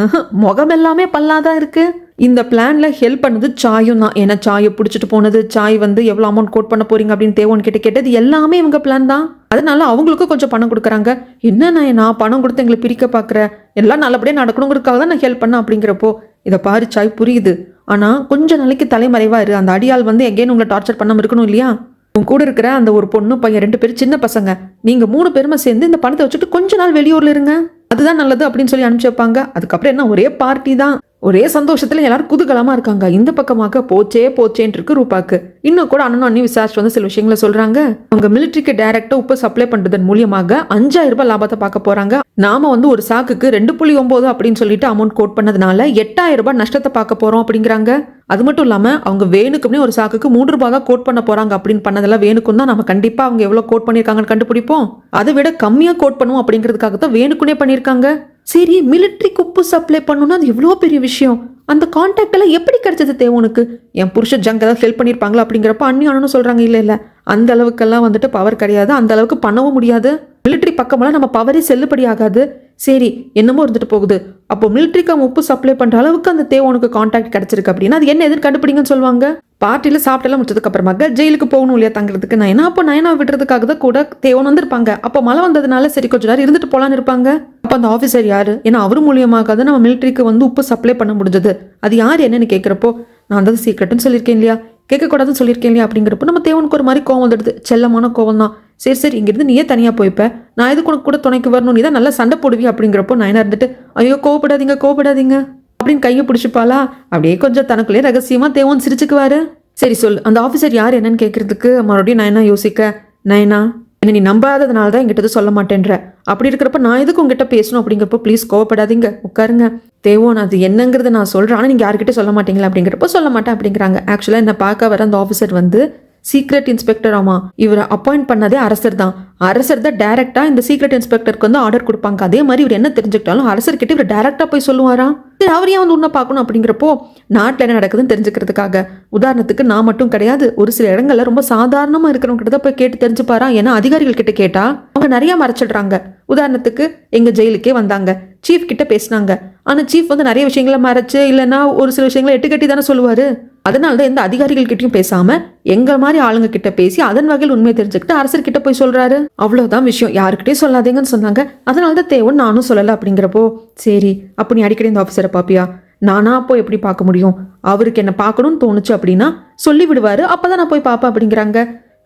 முகம் எல்லாமே பல்லாதான் இருக்கு. இந்த பிளான்ல ஹெல்ப் பண்ணது சாயும் தான். ஏன்னா சாயை பிடிச்சிட்டு போனது, சாய் வந்து எவ்வளவு அமௌண்ட் கோட் பண்ண போறீங்க அப்படின்னு தேவோன் கிட்ட கேட்டது எல்லாமே இவங்க பிளான் தான். அதனால அவங்களுக்கும் கொஞ்சம் பணம் கொடுக்குறாங்க. என்ன நான் பணம் கொடுத்து எங்களை பிரிக்க பாக்குறேன், எல்லாம் நல்லபடியா நடக்கணுங்கிறதுக்காக தான் நான் ஹெல்ப் பண்ண அப்படிங்கிறப்போ இதை பாரு சாய் புரியுது, ஆனா கொஞ்ச நாளைக்கு தலைமறைவா இரு, அந்த அடியால் வந்து எங்கேயும் உங்களை டார்ச்சர் பண்ணாம இருக்கணும் இல்லையா. உன் கூட இருக்கிற அந்த ஒரு பொண்ணு பையன் 2 பேரும் சின்ன பசங்க, நீங்க 3 பேருமா சேர்ந்து இந்த பணத்தை வச்சுட்டு கொஞ்ச நாள் வெளியூர்ல இருங்க, அதுதான் நல்லது அப்படின்னு சொல்லி அனுப்பிச்சு வைப்பாங்க. அதுக்கப்புறம் என்ன ஒரே பார்ட்டி தான், ஒரே சந்தோஷத்துல எல்லாரும் குதூகலமா இருக்காங்க. இந்த பக்கமாக போச்சேன்னு இருக்கு ரூபாக்கு. இன்னும் கூட அண்ணனும் அண்ணி விசாரிச்சு வந்து சில விஷயங்களை சொல்றாங்க. அவங்க மிலிட்ரிக்கு டைரக்டா உப்பு சப்ளை பண்றதன் மூலியமாக 5000 ரூபாய் லாபத்தை பார்க்க போறாங்க. நாம வந்து ஒரு சாக்குக்கு 2.9 அப்படின்னு சொல்லிட்டு அமௌண்ட் கோட் பண்ணதுனால 8000 ரூபாய் நஷ்டத்தை பார்க்க போறோம் அப்படிங்கிறாங்க. அது மட்டும் இல்லாம அவங்க வேணுக்குமே ஒரு சாக்குக்கு 3 ரூபாய் தான் கோட் பண்ண போறாங்க அப்படின்னு பண்ணதெல்லாம் வேணுக்கும் தான் நம்ம கண்டிப்பா அவங்க எவ்வளவு கோட் பண்ணிருக்காங்கன்னு கண்டுபிடிப்போம், அதை விட கம்மியா கோட் பண்ணுவோம் அப்படிங்கிறதுக்காக தான் வேணுக்குனே பண்ணிருக்காங்க. சரி, மிலிட்ரிக்கு உப்பு சப்ளை பண்ணணும்னா அது எவ்வளோ பெரிய விஷயம், அந்த கான்டாக்ட் எல்லாம் எப்படி கிடைச்சது தேவோனுக்கு? என் புருஷன் ஜங்க் ஏதாவது ஹெல்ப் பண்ணியிருப்பாங்களா அப்படிங்கிறப்ப அண்ணி அண்ணனும் சொல்றாங்க, இல்ல அந்த அளவுக்கெல்லாம் வந்துட்டு பவர் கிடையாது, அந்த அளவுக்கு பண்ணவும் முடியாது, மிலிட்ரி பக்கமெல்லாம் நம்ம பவரே செல்லுபடி ஆகாது. சரி என்னமோ இருந்துட்டு போகுது, அப்போ மிலிட்ரிக்கு அவன் உப்பு சப்ளை பண்ற அளவுக்கு அந்த தேவோனுக்கு கான்டாக்ட் கிடைச்சிருக்கு அப்படின்னா அது என்ன எதுன்னு கண்டுபிடிங்கன்னு சொல்லுவாங்க. பார்ட்டியில சாப்பிட்டெல்லாம் முடிச்சதுக்கு அப்புறமாக ஜெயிலுக்கு போகணும் இல்லையா தங்குறதுக்கு, நயனா விடுறதுக்காக தான் கூட தேவன் வந்திருப்பாங்க. அப்போ மழை வந்ததுனால சரி கொஞ்ச நேரம் இருந்துட்டு போலான்னு இருப்பாங்க. அப்போ அந்த ஆஃபீஸர் யாரு, ஏன்னா அவர் மூலியமாக தான் நம்ம மிலிட்ரிக்கு வந்து உப்பு சப்ளை பண்ண முடிஞ்சது, அது யார் என்னன்னு கேட்குறப்போ நான் தான் சீக்ரெட்னு சொல்லியிருக்கேன் இல்லையா, கேட்கக்கூடாதுன்னு சொல்லியிருக்கேன் இல்லையா அப்படிங்கிறப்போ நம்ம தேவனுக்கு ஒரு மாதிரி கோவம் வந்துடுது, செல்லமான கோவம் தான். சரி இங்கிருந்து நீயே தனியா போய்ப்ப, நான் எதுக்கு உனக்கு கூட துணைக்கு வரணும், நீ தான் நல்லா சண்டை போடுவி அப்படிங்கிறப்போ நான் இருந்துட்டு ஐயோ கோவப்படாதீங்க அப்படின்னு கையை பிடிச்சிப்பாளா. அப்படியே கொஞ்சம் தனக்குள்ளே ரகசியமா தேவன் சிரிச்சுக்குவாரு. சரி சொல், அந்த ஆஃபீஸர் யார் என்னன்னு கேட்கறதுக்கு மறுபடியும் நயனா யோசிக்க, நயனா என்ன நீ நம்பாததுனால தான் என்கிட்ட சொல்ல மாட்டேன்ற, அப்படி இருக்கிறப்ப நான் எதுக்கு உங்ககிட்ட பேசணும் அப்படிங்கிறப்போ ப்ளீஸ் கோவப்படாதீங்க உட்காருங்க, தேவோன் அது என்னங்கிறத நான் சொல்றேன், ஆனால் நீங்க யார்கிட்ட சொல்ல மாட்டீங்களா அப்படிங்கிறப்போ சொல்ல மாட்டேன் அப்படிங்கிறாங்க. ஆக்சுவலா என்ன பார்க்க வர அந்த ஆஃபீஸர் வந்து சீக்ரெட் இன்ஸ்பெக்டர். ஆமா, இவரை அப்பாயிண்ட் பண்ணதே அரசர் தான். அரசர் தான் டைரக்டா இந்த சீக்ரெட் இன்ஸ்பெக்டருக்கு வந்து ஆர்டர் கொடுப்பாங்க. அதே மாதிரி இவர் என்ன தெரிஞ்சுக்கிட்டாலும் அரசர்கிட்ட இவர் டைரக்டா போய் சொல்லுவாராம். அவர் ஏன் வந்து உன்ன பார்க்கணும் அப்படிங்கிறப்போ நாட்டில் என்ன நடக்குதுன்னு தெரிஞ்சுக்கிறதுக்காக. உதாரணத்துக்கு நான் மட்டும் கிடையாது, ஒரு சில இடங்கள்ல ரொம்ப சாதாரணமா இருக்கிறவங்க கிட்ட போய் கேட்டு தெரிஞ்சுப்பாரா. ஏன்னா அதிகாரிகள் கிட்ட கேட்டா அவங்க நிறைய மறைச்சிடுறாங்க. உதாரணத்துக்கு எங்க ஜெயிலுக்கே வந்தாங்க, சீஃப் கிட்ட பேசினாங்க, ஆனா சீஃப் வந்து நிறைய விஷயங்களை மறைச்சு இல்லைன்னா ஒரு சில விஷயங்களை எட்டுக்கட்டி தானே சொல்லுவாரு. அதனால தான் எந்த அதிகாரிகள் கிட்டயும் பேசாம எங்க மாதிரி ஆளுங்க கிட்ட பேசி அதன் வகையில் உண்மையை தெரிஞ்சுக்கிட்டு அரசர்கிட்ட போய் சொல்றாரு. அவ்வளவுதான் விஷயம், யாருக்கிட்டையும் சொல்லாதீங்கன்னு சொன்னாங்க. அதனால தான் தேவன் நானும் சொல்லல. அப்படிங்கிறப்போ சரி, அப்ப நீ அடிக்கடி இந்த ஆஃபீஸரை பாப்பியா? நானா போய் எப்படி பார்க்க முடியும்? அவருக்கு என்ன பார்க்கணும்னு தோணுச்சு அப்படின்னா சொல்லி விடுவாரு, அப்பதான் நான் போய் பார்ப்பேன் அப்படிங்கிறாங்க.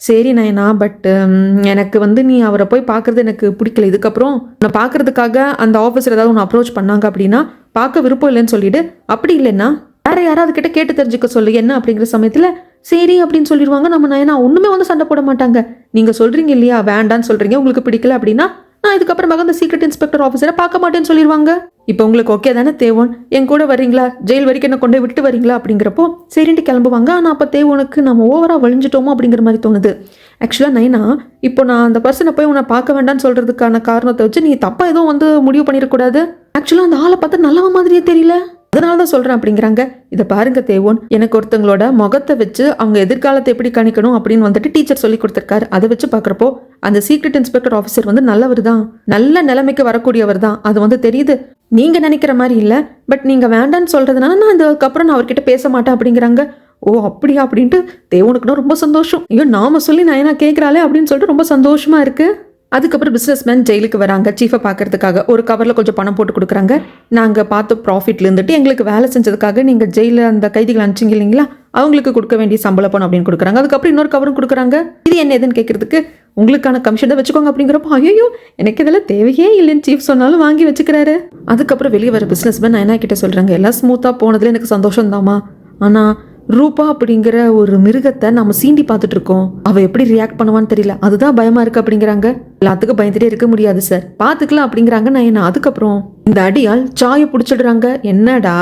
சரி நயனா, பட் எனக்கு நீ அவரை போய் பார்க்கறது எனக்கு பிடிக்கல. இதுக்கப்புறம் நான் பார்க்கறதுக்காக அந்த ஆஃபீஸர் ஏதாவது ஒன்று அப்ரோச் பண்ணாங்க அப்படின்னா பார்க்க விருப்பம் இல்லைன்னு சொல்லிட்டு, அப்படி இல்லைன்னா வேற யாராவது கிட்ட கேட்டு தெரிஞ்சுக்க சொல்லு என்ன அப்படிங்கிற சமயத்தில் சரி அப்படின்னு சொல்லிடுவாங்க. நம்ம நயனா ஒன்றுமே சண்டை போட மாட்டாங்க. நீங்கள் சொல்கிறீங்க இல்லையா, வேண்டான்னு சொல்கிறீங்க, உங்களுக்கு பிடிக்கல அப்படின்னா நான் இதுக்கப்புறமாக அந்த சீக்ரெட் இன்ஸ்பெக்டர் ஆஃபீஸரை பார்க்க மாட்டேன்னு சொல்லிடுவாங்க. இப்போ உங்களுக்கு ஓகே தானே தேவன், என் கூட வரீங்களா, ஜெயில் வரைக்கும் என்ன கொண்டு விட்டு வரீங்களா அப்படிங்கிறப்போ சரின்ட்டு கிளம்புவாங்க. ஆனால் அப்போ தேவனுக்கு நம்ம ஓவராக வழிஞ்சிட்டோமோ அப்படிங்கிற மாதிரி தோணுது. ஆக்சுவலாக நைனா, இப்போ நான் அந்த பர்சனை போய் உன்னை பார்க்க வேண்டாம்னு சொல்கிறதுக்கான காரணத்தை வச்சு நீ தப்பாக எதுவும் முடிவு பண்ணிடக்கூடாது. ஆக்சுவலாக அந்த ஆளை பார்த்தா நல்லவ மாதிரியே தெரியல, அதனால தான் சொல்கிறேன் அப்படிங்கிறாங்க. இதை பாருங்க தேவோன், எனக்கு ஒருத்தங்களோட முகத்தை வச்சு அவங்க எதிர்காலத்தை எப்படி கணிக்கணும் அப்படின்னு டீச்சர் சொல்லி கொடுத்துருக்காரு. அதை வச்சு பார்க்குறப்போ அந்த சீக்ரெட் இன்ஸ்பெக்டர் ஆஃபீஸர் நல்லவர் தான், நல்ல நிலைமைக்கு வரக்கூடியவர் தான். அது தெரியுது, நீங்கள் நினைக்கிற மாதிரி இல்லை. பட் நீங்கள் வேண்டான்னு சொல்கிறதுனால நான் இதுக்கப்புறம் நான் அவர்கிட்ட பேச மாட்டேன் அப்படிங்கிறாங்க. ஓ அப்படியா அப்படின்ட்டு தேவனுக்குன்னா ரொம்ப சந்தோஷம். ஐயோ நாம சொல்லி நான் என்ன கேட்குறாளே அப்படின்னு சொல்லிட்டு ரொம்ப சந்தோஷமா இருக்கு. அதுக்கப்புறம் பிஸ்னஸ்மேன் ஜெயிலுக்கு வராங்க சீஃபை பார்க்கறதுக்காக. ஒரு கவரில் கொஞ்சம் பணம் போட்டு கொடுக்குறாங்க. நாங்கள் பார்த்து ப்ராஃபிட்ல இருந்துட்டு எங்களுக்கு வேலை செஞ்சதுக்காக நீங்கள் ஜெயிலில் அந்த கைதிகள் அனுப்பிச்சிங்க இல்லைங்களா, அவங்களுக்கு கொடுக்க வேண்டிய சம்பள பணம் அப்படின்னு கொடுக்குறாங்க. அதுக்கப்புறம் இன்னொரு கவரும் கொடுக்குறாங்க. இது என்ன எதுன்னு கேட்கறதுக்கு உங்களுக்கான கமிஷன் தான் வச்சுக்கோங்க அப்படிங்கிறப்போ ஐயோ எனக்கு இதெல்லாம் தேவையே இல்லைன்னு சீஃப் சொன்னாலும் வாங்கி வச்சுக்கிறாரு. அதுக்கப்புறம் வெளியே வர பிஸ்னஸ்மேன் நான் என்ன கிட்ட சொல்கிறாங்க, எல்லாம் ஸ்மூத்தாக போனதுல எனக்கு சந்தோஷம் தாமா, ஆனால் ரூபா அப்படிங்கிற ஒரு மிருகத்தை நம்ம சீண்டி பார்த்துட்டு இருக்கோம், அவ எப்படி ரியாக்ட் பண்ணுவான்னு தெரியல, அதுதான் பயமா இருக்கு அப்படிங்கிறாங்க. எல்லாத்துக்கும் பயந்துட்டே இருக்க முடியாது சார், பாத்துக்கலாம் அப்படிங்கிறாங்க. நான் என்ன அதுக்கப்புறம் இந்த அடியால் சாயை பிடிச்சிடுறாங்க. என்னடா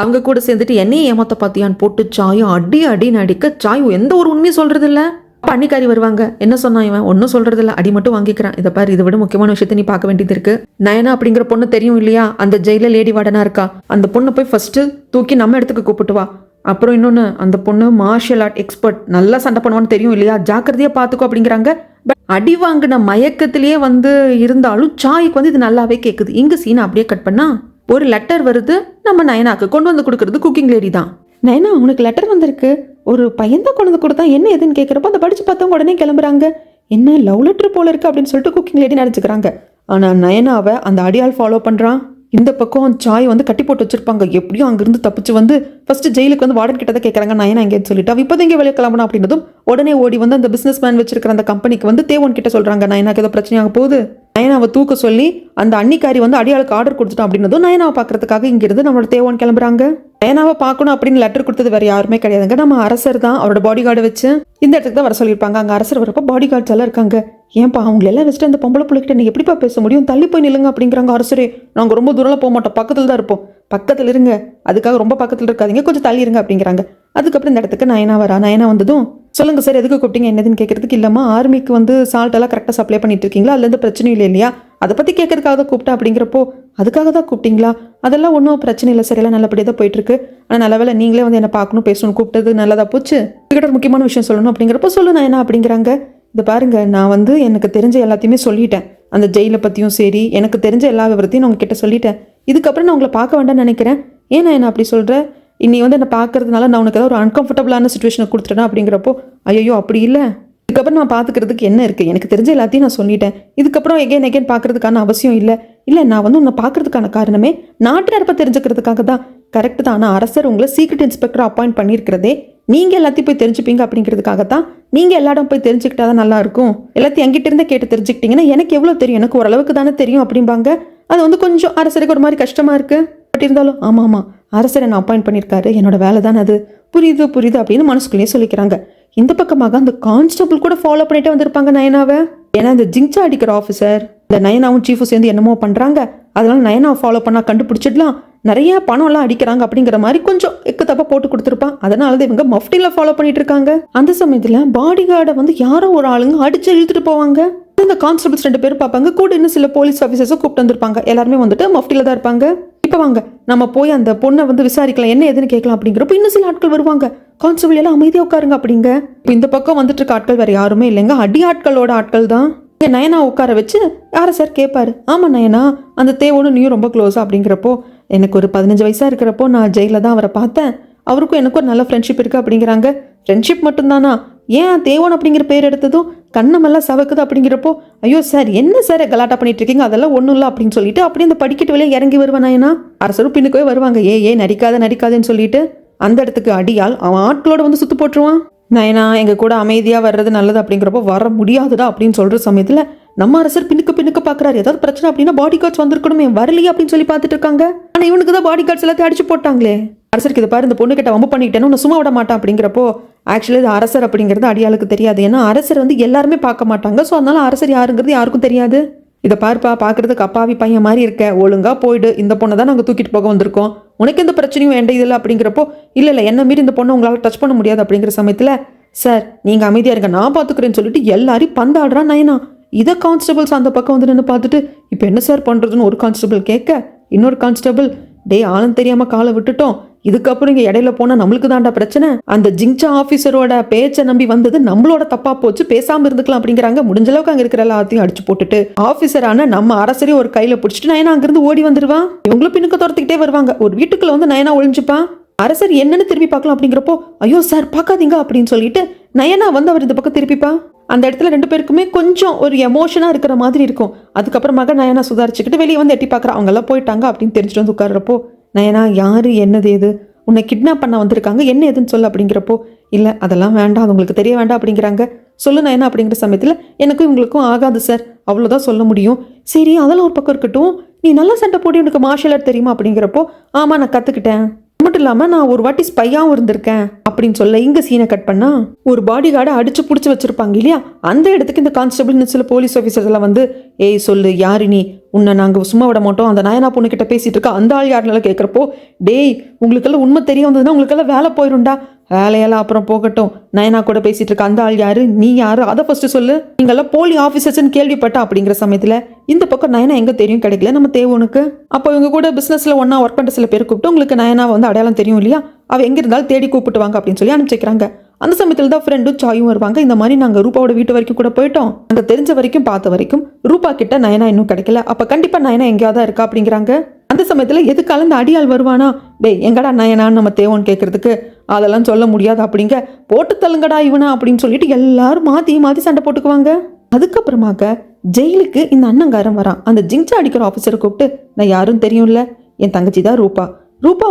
அவங்க கூட சேர்ந்துட்டு என்னையே ஏமாத்த பாத்தியான்னு போட்டு சாயும் அடி அடின்னு அடிக்க சாய் எந்த ஒரு உண்மையும் சொல்றது இல்ல. பண்ணிக்காரி வருவாங்க, என்ன சொன்னா இவன் ஒன்னும் சொல்றது இல்ல, அடி மட்டும் வாங்கிக்கிறான். இதை பாரு, இதை விட முக்கியமான விஷயத்த நீ பார்க்க வேண்டியது இருக்கு. நயனா அப்படிங்கிற பொண்ணு தெரியும் இல்லையா, அந்த ஜெயில லேடி வார்டனா இருக்கா, அந்த பொண்ணை போய் ஃபர்ஸ்ட் தூக்கி நம்ம இடத்துக்கு கூப்பிட்டு வா. அப்புறம் இன்னொன்று, அந்த பொண்ணு மார்ஷியல் ஆர்ட் எக்ஸ்பர்ட், நல்லா சண்டை பண்ணுவான்னு தெரியும் இல்லையா, ஜாக்கிரதையாக பார்த்துக்கோ அப்படிங்கிறாங்க. பட் அடி வாங்கின மயக்கத்திலேயே இருந்தாலும் சாய்க்கு இது நல்லாவே கேட்குது. இங்கே சீனை அப்படியே கட் பண்ணா ஒரு லெட்டர் வருது. நம்ம நயனாக்கு கொண்டு கொடுக்குறது குக்கிங் லேடி தான். நயனா உனக்கு லெட்டர் வந்திருக்கு, ஒரு பையன் தான் கொண்டு கொடுத்தா, என்ன எதுன்னு கேட்குறப்போ அதை படித்து பார்த்தவங்க உடனே கிளம்புறாங்க. என்ன லவ் லெட்டர் போல இருக்கு அப்படின்னு சொல்லிட்டு குக்கிங் லேடி நினச்சிக்கிறாங்க. ஆனால் நயனாவை அந்த அடியால் ஃபாலோ பண்ணுறான். இந்த பக்கம் சாய் கட்டி போட்டு வச்சிருப்பாங்க. எப்படியும் அங்கிருந்து தப்பிச்சு ஃபர்ஸ்ட் ஜெயிலுக்கு வார்டன் கிட்ட தான் கேட்குறாங்க நான் எங்கேன்னு சொல்லிட்டு. அவ இப்போதான் இங்கே வெளியே கிளம்பணும் அப்படின்னதும் உடனே ஓடி அந்த பிசினஸ் மேன் வச்சிருக்கிற அந்த கம்பெனிக்கு தேவன் கிட்ட சொல்றாங்க நயனாக்கு ஏதோ பிரச்சனையாக போகுது, நயனாவை தூக்க சொல்லி அந்த அன்னிக்காரி அடியாளுக்கு ஆர்டர் கொடுத்துட்டோம் அப்படின்னதும் நயனாவை பார்க்கறதுக்காக இங்கிருந்து நம்மளோட தேவன் கிளம்புறாங்க. நயனாவை பார்க்கணும் அப்படின்னு லெட்டர் கொடுத்தது வேற யாருமே கிடையாதுங்க, நம்ம அரசர் தான். அவரோட பாடி கார்டை வச்சு இந்த இடத்துக்கு தான் வர சொல்லியிருப்பாங்க. அங்கே அரசர் வரப்போ பாடி கார்ட்ஸ் எல்லாம் இருக்காங்க. ஏன்பா அவங்களெல்லாம் வச்சுட்டு அந்த பொம்பளை பிள்ளைகிட்ட நீ எப்படிப்பா பேச முடியும், தள்ளி போய் நில்லுங்க அப்படிங்கிறாங்க. அரசரே நாங்கள் ரொம்ப தூரம் போக மாட்டோம், பக்கத்தில் தான் இருப்போம், பக்கத்தில் இருங்க, அதுக்காக ரொம்ப பக்கத்தில் இருக்காதீங்க, கொஞ்சம் தள்ளி இருங்க அப்படிங்கிறாங்க. அதுக்கப்புறம் இந்த இடத்துக்கு நயனா வரா. நயனா வந்ததும் சொல்லுங்க சார் எதுக்கு கூப்பிட்டீங்க என்னதுன்னு கேட்கறதுக்கு, இல்லம்மா ஆர்மிக்கு சால்ட் எல்லாம் கரெக்டாக சப்ளை பண்ணிட்டு இருக்கீங்களா, அதுல இருந்து பிரச்சனையும் இல்லை இல்லையா, அதை பற்றி கேட்கறதுக்காக தான் கூப்பிட்டா அப்படிங்கிறப்போ அதுக்காக தான் கூப்பிட்டீங்களா, அதெல்லாம் ஒன்றும் பிரச்சனை இல்லை சார், எல்லாம் நல்லபடியாக தான் போயிட்டு இருக்கு. ஆனால் நல்ல வேலை நீங்களே என்ன பார்க்கணும் பேசணும் கூப்பிட்டது நல்லதா போச்சு, கிட்ட ஒரு முக்கியமான விஷயம் சொல்லணும் அப்படிங்கிறப்போ சொல்லு நயனா அப்படிங்கிறாங்க. இது பாருங்க, நான் எனக்கு தெரிஞ்ச எல்லாத்தையுமே சொல்லிட்டேன், அந்த ஜெயிலை பற்றியும் சரி எனக்கு தெரிஞ்ச எல்லா விவரத்தையும் நான் உங்ககிட்ட சொல்லிட்டேன். இதுக்கப்புறம் நான் உங்களை பார்க்க வேண்டாம்னு நினைக்கிறேன். ஏன்னா என்ன அப்படி சொல்கிறேன், இன்னி என்னை பார்க்கறதுனால நான் உனக்கு ஏதாவது ஒரு அன்கம்ஃபர்டபுளான சுச்சுவேஷனை கொடுத்துட்டேன் அப்படிங்கிறப்போ ஐயோ அப்படி இல்லை, இதுக்கப்புறம் நான் பார்த்துக்கிறதுக்கு என்ன இருக்குது, எனக்கு தெரிஞ்ச எல்லாத்தையும் நான் சொல்லிட்டேன், இதுக்கப்புறம் எகைன் பார்க்கறதுக்கான அவசியம் இல்லை. இல்லை நான் உன்னை பார்க்கறதுக்கான காரணமே நாட்டு நடப்பை தெரிஞ்சுக்கிறதுக்காக தான். கரெக்டு தான், ஆனால் அரசர் உங்களை சீக்ரெட் இன்ஸ்பெக்டர் அப்பாயிண்ட் பண்ணியிருக்கிறதே நீங்கள் எல்லாத்தையும் போய் தெரிஞ்சுப்பீங்க அப்படிங்கிறதுக்காக தான். நீங்கள் எல்லா இடம் போய் தெரிஞ்சுக்கிட்டா தான் நல்லா இருக்கும், எல்லாத்தையும் என்கிட்ட இருந்தே கேட்டு தெரிஞ்சுக்கிட்டீங்கன்னா எனக்கு எவ்வளோ தெரியும், எனக்கு ஓரளவுக்கு தானே தெரியும் அப்படிம்பாங்க. அது கொஞ்சம் அரசருக்கு ஒரு மாதிரி கஷ்டமாக இருக்குது. பட் இருந்தாலும் ஆமாம் ஆமாம் அரசர் என்ன அப்பாயிண்ட் பண்ணியிருக்காரு, என்னோட வேலை தானே அது, புரியுது புரியுது அப்படின்னு மனசுக்குள்ளேயே சொல்லிக்கிறாங்க. இந்த பக்கமாக அந்த கான்ஸ்டபிள் கூட ஃபாலோ பண்ணிட்டே வந்திருப்பாங்க நயனாவை. ஏன்னா இந்த ஜிங்சா அடிக்கிற ஆஃபீஸர் இந்த நயனாவும் சீஃபும் சேர்ந்து என்னமோ பண்ணுறாங்க, அதனால நயனாவை ஃபாலோ பண்ணால் கண்டுபிடிச்சிடலாம், நிறைய பணம்லாம் அடிக்கிறாங்க அப்படிங்கிற மாதிரி கொஞ்சம் எக்கு தப்பா போட்டு கொடுத்துருப்பான். அதனால தான் இவங்க மஃப்டில ஃபாலோ பண்ணிட்டு இருக்காங்க. அந்த சமயத்தில் பாடி கார்டை யாரோ ஒரு ஆளுங்க அடிச்சு இழுத்துட்டு போவாங்க. இந்த கான்ஸ்டபிள்ஸ் 2 பேர் பார்ப்பாங்க, கூட இன்னும் சில போலீஸ் ஆஃபீஸர்ஸும் கூப்பிட்டு வந்திருப்பாங்க. எல்லாருமே மஃப்டில தான் இருப்பாங்க. இப்போ வாங்க நம்ம போய் அந்த பொண்ணை விசாரிக்கலாம், என்ன எதுன்னு கேட்கலாம் அப்படிங்கிறப்ப இன்னும் சில ஆட்கள் வருவாங்க. கான்ஸ்டபிள் எல்லாம் அமைதியாக உட்காருங்க அப்படிங்க. இந்த பக்கம் வந்துட்டு இருக்க ஆட்கள் வேற யாருமே இல்லைங்க, அடி ஆட்களோட ஆட்கள் தான். நயனா உட்கார வச்சு யாரை சார் கேட்பாரு. ஆமாம் நயனா, அந்த தேவோடு நீயும் ரொம்ப க்ளோஸா அப்படிங்கிறப்போ எனக்கு ஒரு 15 வயசாக இருக்கிறப்போ நான் ஜெயிலில் தான் அவரை பார்த்தேன், அவருக்கும் எனக்கும் ஒரு நல்ல ஃப்ரெண்ட்ஷிப் இருக்குது அப்படிங்கிறாங்க. ஃப்ரெண்ட்ஷிப் மட்டும்தானா, ஏன் தேவன் அப்படிங்கிற பேர் எடுத்ததும் கண்ணமெல்லாம் சவக்குது அப்படிங்கிறப்போ, ஐயோ சார் என்ன சார் கலாட்டா பண்ணிட்டு இருக்கீங்க, அதெல்லாம் ஒன்றும் இல்லை அப்படின்னு சொல்லிட்டு அப்படியே அந்த படிக்கட்டு வெளியே இறங்கி வருவேன் நயனா. அரசரும் பின்னுக்கவே வருவாங்க, ஏ நடிக்காதேன்னு சொல்லிட்டு அந்த இடத்துக்கு அடியால் அவன் ஆட்களோட வந்து சுத்து போட்டுருவான். நயனா எங்க கூட அமைதியாக வர்றது நல்லது அப்படிங்கிறப்போ வர முடியாதுடா அப்படின்னு சொல்ற சமயத்தில் நம்ம அரசர் பின்னுக்கு பார்க்குறாரு. ஏதாவது பிரச்சனை அப்படின்னா பாடி கார்ட்ஸ் வந்திருக்கணுமே, வரலையே அப்படின்னு சொல்லி பார்த்துட்டு இருக்காங்க. ஆனால் இவனுக்கு தான் பாடி கார்ட்ஸ் எல்லாத்தையும் அடிச்சு போட்டாங்களே. அரசருக்கு இதை பாரு, இந்த பொண்ணு கிட்ட வம்பு பண்ணிக்கிட்டேன்னு உன்னை சும்மா விட மாட்டான் அப்படிங்கிறப்போ, ஆக்சுவலி இது அரசர் அப்படிங்கிறது அடியாளுக்கு தெரியாது. ஏன்னா அரசர் வந்து எல்லாருமே பார்க்க மாட்டாங்க. ஸோ அதனால அரசர் யாருங்கிறது யாருக்கும் தெரியாது. இதை பார்ப்பா, பார்க்கறதுக்கு அப்பாவி பையன் மாதிரி இருக்க, ஒழுங்கா போயிடு, இந்த பொண்ணை தான் நாங்கள் தூக்கிட்டு போக வந்திருக்கோம், உனக்கு எந்த பிரச்சனையும் வேண்டியதில்லை அப்படிங்கிறப்போ, இல்லை என்ன மீறி இந்த பொண்ணை உங்களால் டச் பண்ண முடியாது அப்படிங்கிற சமயத்தில், சார் நீங்கள் அமைதியாக இருங்க நான் பார்த்துக்கிறேன்னு சொல்லிட்டு எல்லாரையும் பந்தாடுறான் நயனா. இதை கான்ஸ்டபிள்ஸ் அந்த பக்கம் வந்து நின்று பார்த்துட்டு, இப்போ என்ன சார் பண்ணுறதுன்னு ஒரு கான்ஸ்டபிள் கேட்க, இன்னொரு கான்ஸ்டபிள், டே ஆளும் தெரியாமல் காலை விட்டுட்டோம், இதுக்கப்புறம் இங்கே இடையில போனால் நம்மளுக்கு தாண்டா பிரச்சனை, அந்த ஜிங்சா ஆஃபீஸரோட பேச்சை நம்பி வந்தது நம்மளோட தப்பா போச்சு, பேசாமல் இருந்துக்கலாம் அப்படிங்கிறாங்க. முடிஞ்ச அளவுக்கு அங்கே இருக்கிற எல்லாத்தையும் அடிச்சு போட்டுட்டு ஆஃபீஸரான நம்ம அரசரையும் ஒரு கையில் பிடிச்சிட்டு நயனா அங்கிருந்து ஓடி வந்துருவான். இவங்களும் பின்னுக்கு துரத்துக்கிட்டே வருவாங்க. ஒரு வீட்டுக்குள்ள வந்து நயனா ஒழிஞ்சுப்பான். அரசர் என்னன்னு திரும்பி பார்க்கலாம் அப்படிங்கிறப்போ, ஐயோ சார் பார்க்காதீங்க அப்படின்னு சொல்லிட்டு நயனா வந்து அவர் இந்த பக்கம் திருப்பிப்பா. அந்த இடத்துல ரெண்டு பேருக்குமே கொஞ்சம் ஒரு எமோஷனாக இருக்கிற மாதிரி இருக்கும். அதுக்கப்புறமாக நயனா சுதாரிச்சுக்கிட்டு வெளியே வந்து எட்டி பார்க்குறா. அவங்கெல்லாம் போயிட்டாங்க அப்படின்னு தெரிஞ்சுட்டு வந்து உட்கார்றப்போ, நயனா யாரு என்னது எது, உன்னை கிட்னாப் பண்ண வந்திருக்காங்க, என்ன எதுன்னு சொல்லு அப்படிங்கிறப்போ, இல்லை அதெல்லாம் வேண்டாம், அது உங்களுக்கு தெரிய வேண்டாம் அப்படிங்கிறாங்க. சொல்லு நயனா அப்படிங்கிற சமயத்தில், எனக்கும் இவங்களுக்கும் ஆகாது சார், அவ்வளோதான் சொல்ல முடியும். சரி அதெல்லாம் ஒரு பக்கம் இருக்கட்டும், நீ நல்லா சண்டை போடி, உனக்கு மார்ஷல் ஆர்ட் தெரியுமா அப்படிங்கிறப்போ, ஆமாம் நான் கற்றுக்கிட்டேன், மட்டும் இல்லாமல் நான் ஒரு வாட்டி ஸ்பையாகவும் இருந்திருக்கேன் அப்படின்னு சொல்ல, இங்கே சீனை கட் பண்ணா ஒரு பாடி கார்டை அடிச்சு பிடிச்சி வச்சிருப்பாங்க இல்லையா, அந்த இடத்துக்கு இந்த கான்ஸ்டபிள் சில போலீஸ் ஆஃபீஸர்ஸ் எல்லாம் வந்து, ஏய் சொல்லு யாரு நீ, உன்னை நாங்கள் சும்மா விட மாட்டோம், அந்த நயனா பொண்ணு கிட்ட பேசிட்டு இருக்கா, அந்த ஆள் யாருனால கேட்குறப்போ, டேய் உங்களுக்கெல்லாம் உண்மை தெரிய வந்ததுன்னா உங்களுக்கெல்லாம் வேலை போயிருண்டா, வேலையெல்லாம் அப்புறம் போகட்டும், நயனா கூட பேசிட்டு இருக்க அந்த ஆள் யாரு, நீ யாரு, அதை ஃபர்ஸ்ட் சொல்லு, நீங்கெல்லாம் போலி ஆஃபீஸர்ஸ்ன்னு கேள்விப்பட்டா அப்படிங்கிற சமயத்தில் இந்த பக்கம் நயனா எங்கே தெரியும் கிடைக்கல நம்ம தேவனுக்கு. அப்போ இவங்க கூட பிஸ்னஸில் ஒன்றா ஒர்க் பண்ணுற சில பேர் கூப்பிட்டு, உங்களுக்கு நயனாவை வந்து அடையாளம் தெரியும் இல்லையா, அவள் எங்கே இருந்தாலும் தேடி கூப்பிட்டு வாங்க அப்படின்னு சொல்லி அனுப்பிச்சிக்கிறாங்க. அந்த சமயத்தில் தான் ஃப்ரெண்டும் சாயும் வருவாங்க. இந்த மாதிரி நாங்கள் ரூபாவோட வீட்டு வரைக்கும் கூட போயிட்டோம், அங்கே தெரிஞ்ச வரைக்கும் பார்த்த வரைக்கும் ரூபா கிட்ட நயனா இன்னும் கிடைக்கல, அப்போ கண்டிப்பாக நயனா எங்கேயாவது இருக்கா அப்படிங்கிறாங்க. அந்த சமயத்தில் எதுக்கால இந்த அடியால் வருவானா, டேய் எங்கடா நயனான்னு நம்ம தேவன் கேட்கறதுக்கு, அதெல்லாம் சொல்ல முடியாது அப்படிங்க, போட்டு தள்ளுங்கடா இவனா அப்படின்னு சொல்லிட்டு எல்லாரும் மாற்றி சண்டை போட்டுக்குவாங்க. அதுக்கப்புறமாக ஜெயிலுக்கு இந்த அண்ணங்காரன் வரான். அந்த ஜிங்சா அடிக்கிற ஆஃபீஸரை கூப்பிட்டு, நான் யாரும் தெரியும்ல, என் தங்கச்சி தான் ரூபா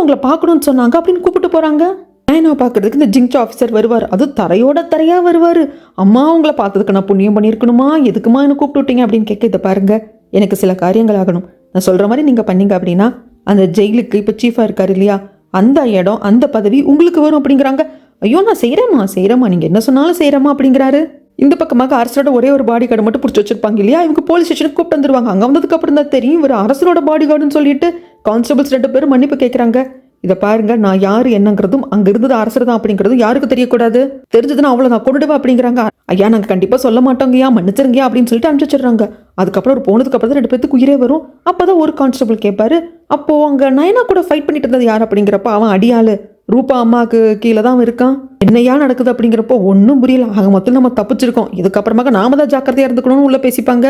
உங்களை பார்க்கணும்னு சொன்னாங்க அப்படின்னு கூப்பிட்டு போகிறாங்க. நயனா பார்க்கறதுக்கு இந்த ஜிங்சா ஆஃபீஸர் வருவார். அது தரையாக வருவார். அம்மா உங்களை பார்த்ததுக்கு நான் புண்ணியம் பண்ணியிருக்கணுமா, எதுக்குமா என்ன கூப்பிட்டு விட்டீங்க அப்படின்னு கேட்க, இதை பாருங்க எனக்கு சில காரியங்கள் ஆகணும், நான் சொல்கிற மாதிரி நீங்கள் பண்ணீங்க அப்படின்னா அந்த ஜெயிலுக்கு இப்போ சீஃபாக இருக்கார் இல்லையா, அந்த இடம் அந்த பதவி உங்களுக்கு வரும் அப்படிங்கிறாங்க. ஐயோ நான் செய்கிறேம்மா நீங்கள் என்ன சொன்னாலும் செய்கிறேம்மா அப்படிங்கிறாரு. இந்த பக்கமாக அரசரோட ஒரே ஒரு பாடி கார்டு மட்டும் பிடிச்சி வச்சிருப்பாங்க இல்லையா, இவங்க போலீஸ் ஸ்டேஷனுக்கு கூப்பிட்டு வந்துருவாங்க. அங்கே வந்ததுக்கு அப்புறம் தான் தெரியும் இவர் அரசரோட பாடி கார்டுன்னு சொல்லிட்டு கான்ஸ்டபிள்ஸ் 2 பேரும் மன்னிப்பு கேட்குறாங்க. இதை பாருங்க, நான் யாரு என்னங்கிறதும் அங்கே இருந்தது அரசர் தான் அப்படிங்கிறதும் யாருக்கு தெரியக்கூடாது, தெரிஞ்சதுன்னா அவ்வளோ நான் கொண்டுடுவா அப்படிங்கிறாங்க. ஐயா நாங்கள் கண்டிப்பாக சொல்ல மாட்டோங்கய்யா, மன்னிச்சிருங்கயா அப்படின்னு சொல்லிட்டு அனுப்பிச்சிடுறாங்க. அதுக்கப்புறம் ஒரு போனதுக்கு அப்புறம் தான் 2 பேருக்கு உயிரே வரும். அப்போதான் ஒரு கான்ஸ்டபிள் கேட்பாரு, அப்போ அங்கே நயனா கூட ஃபைட் பண்ணிட்டு இருந்தது யார் அப்படிங்கிறப்ப, அவன் அடியாளு ரூபா அம்மாவுக்கு கீழே தான் இருக்கான், என்னையா நடக்குது அப்படிங்கிறப்போ ஒன்றும் புரியல. ஆக மொத்தம் நம்ம தப்பிச்சிருக்கோம், இதுக்கப்புறமாக நாம தான் ஜாக்கிரதையாக இருந்துக்கணும்னு உள்ள பேசிப்பாங்க.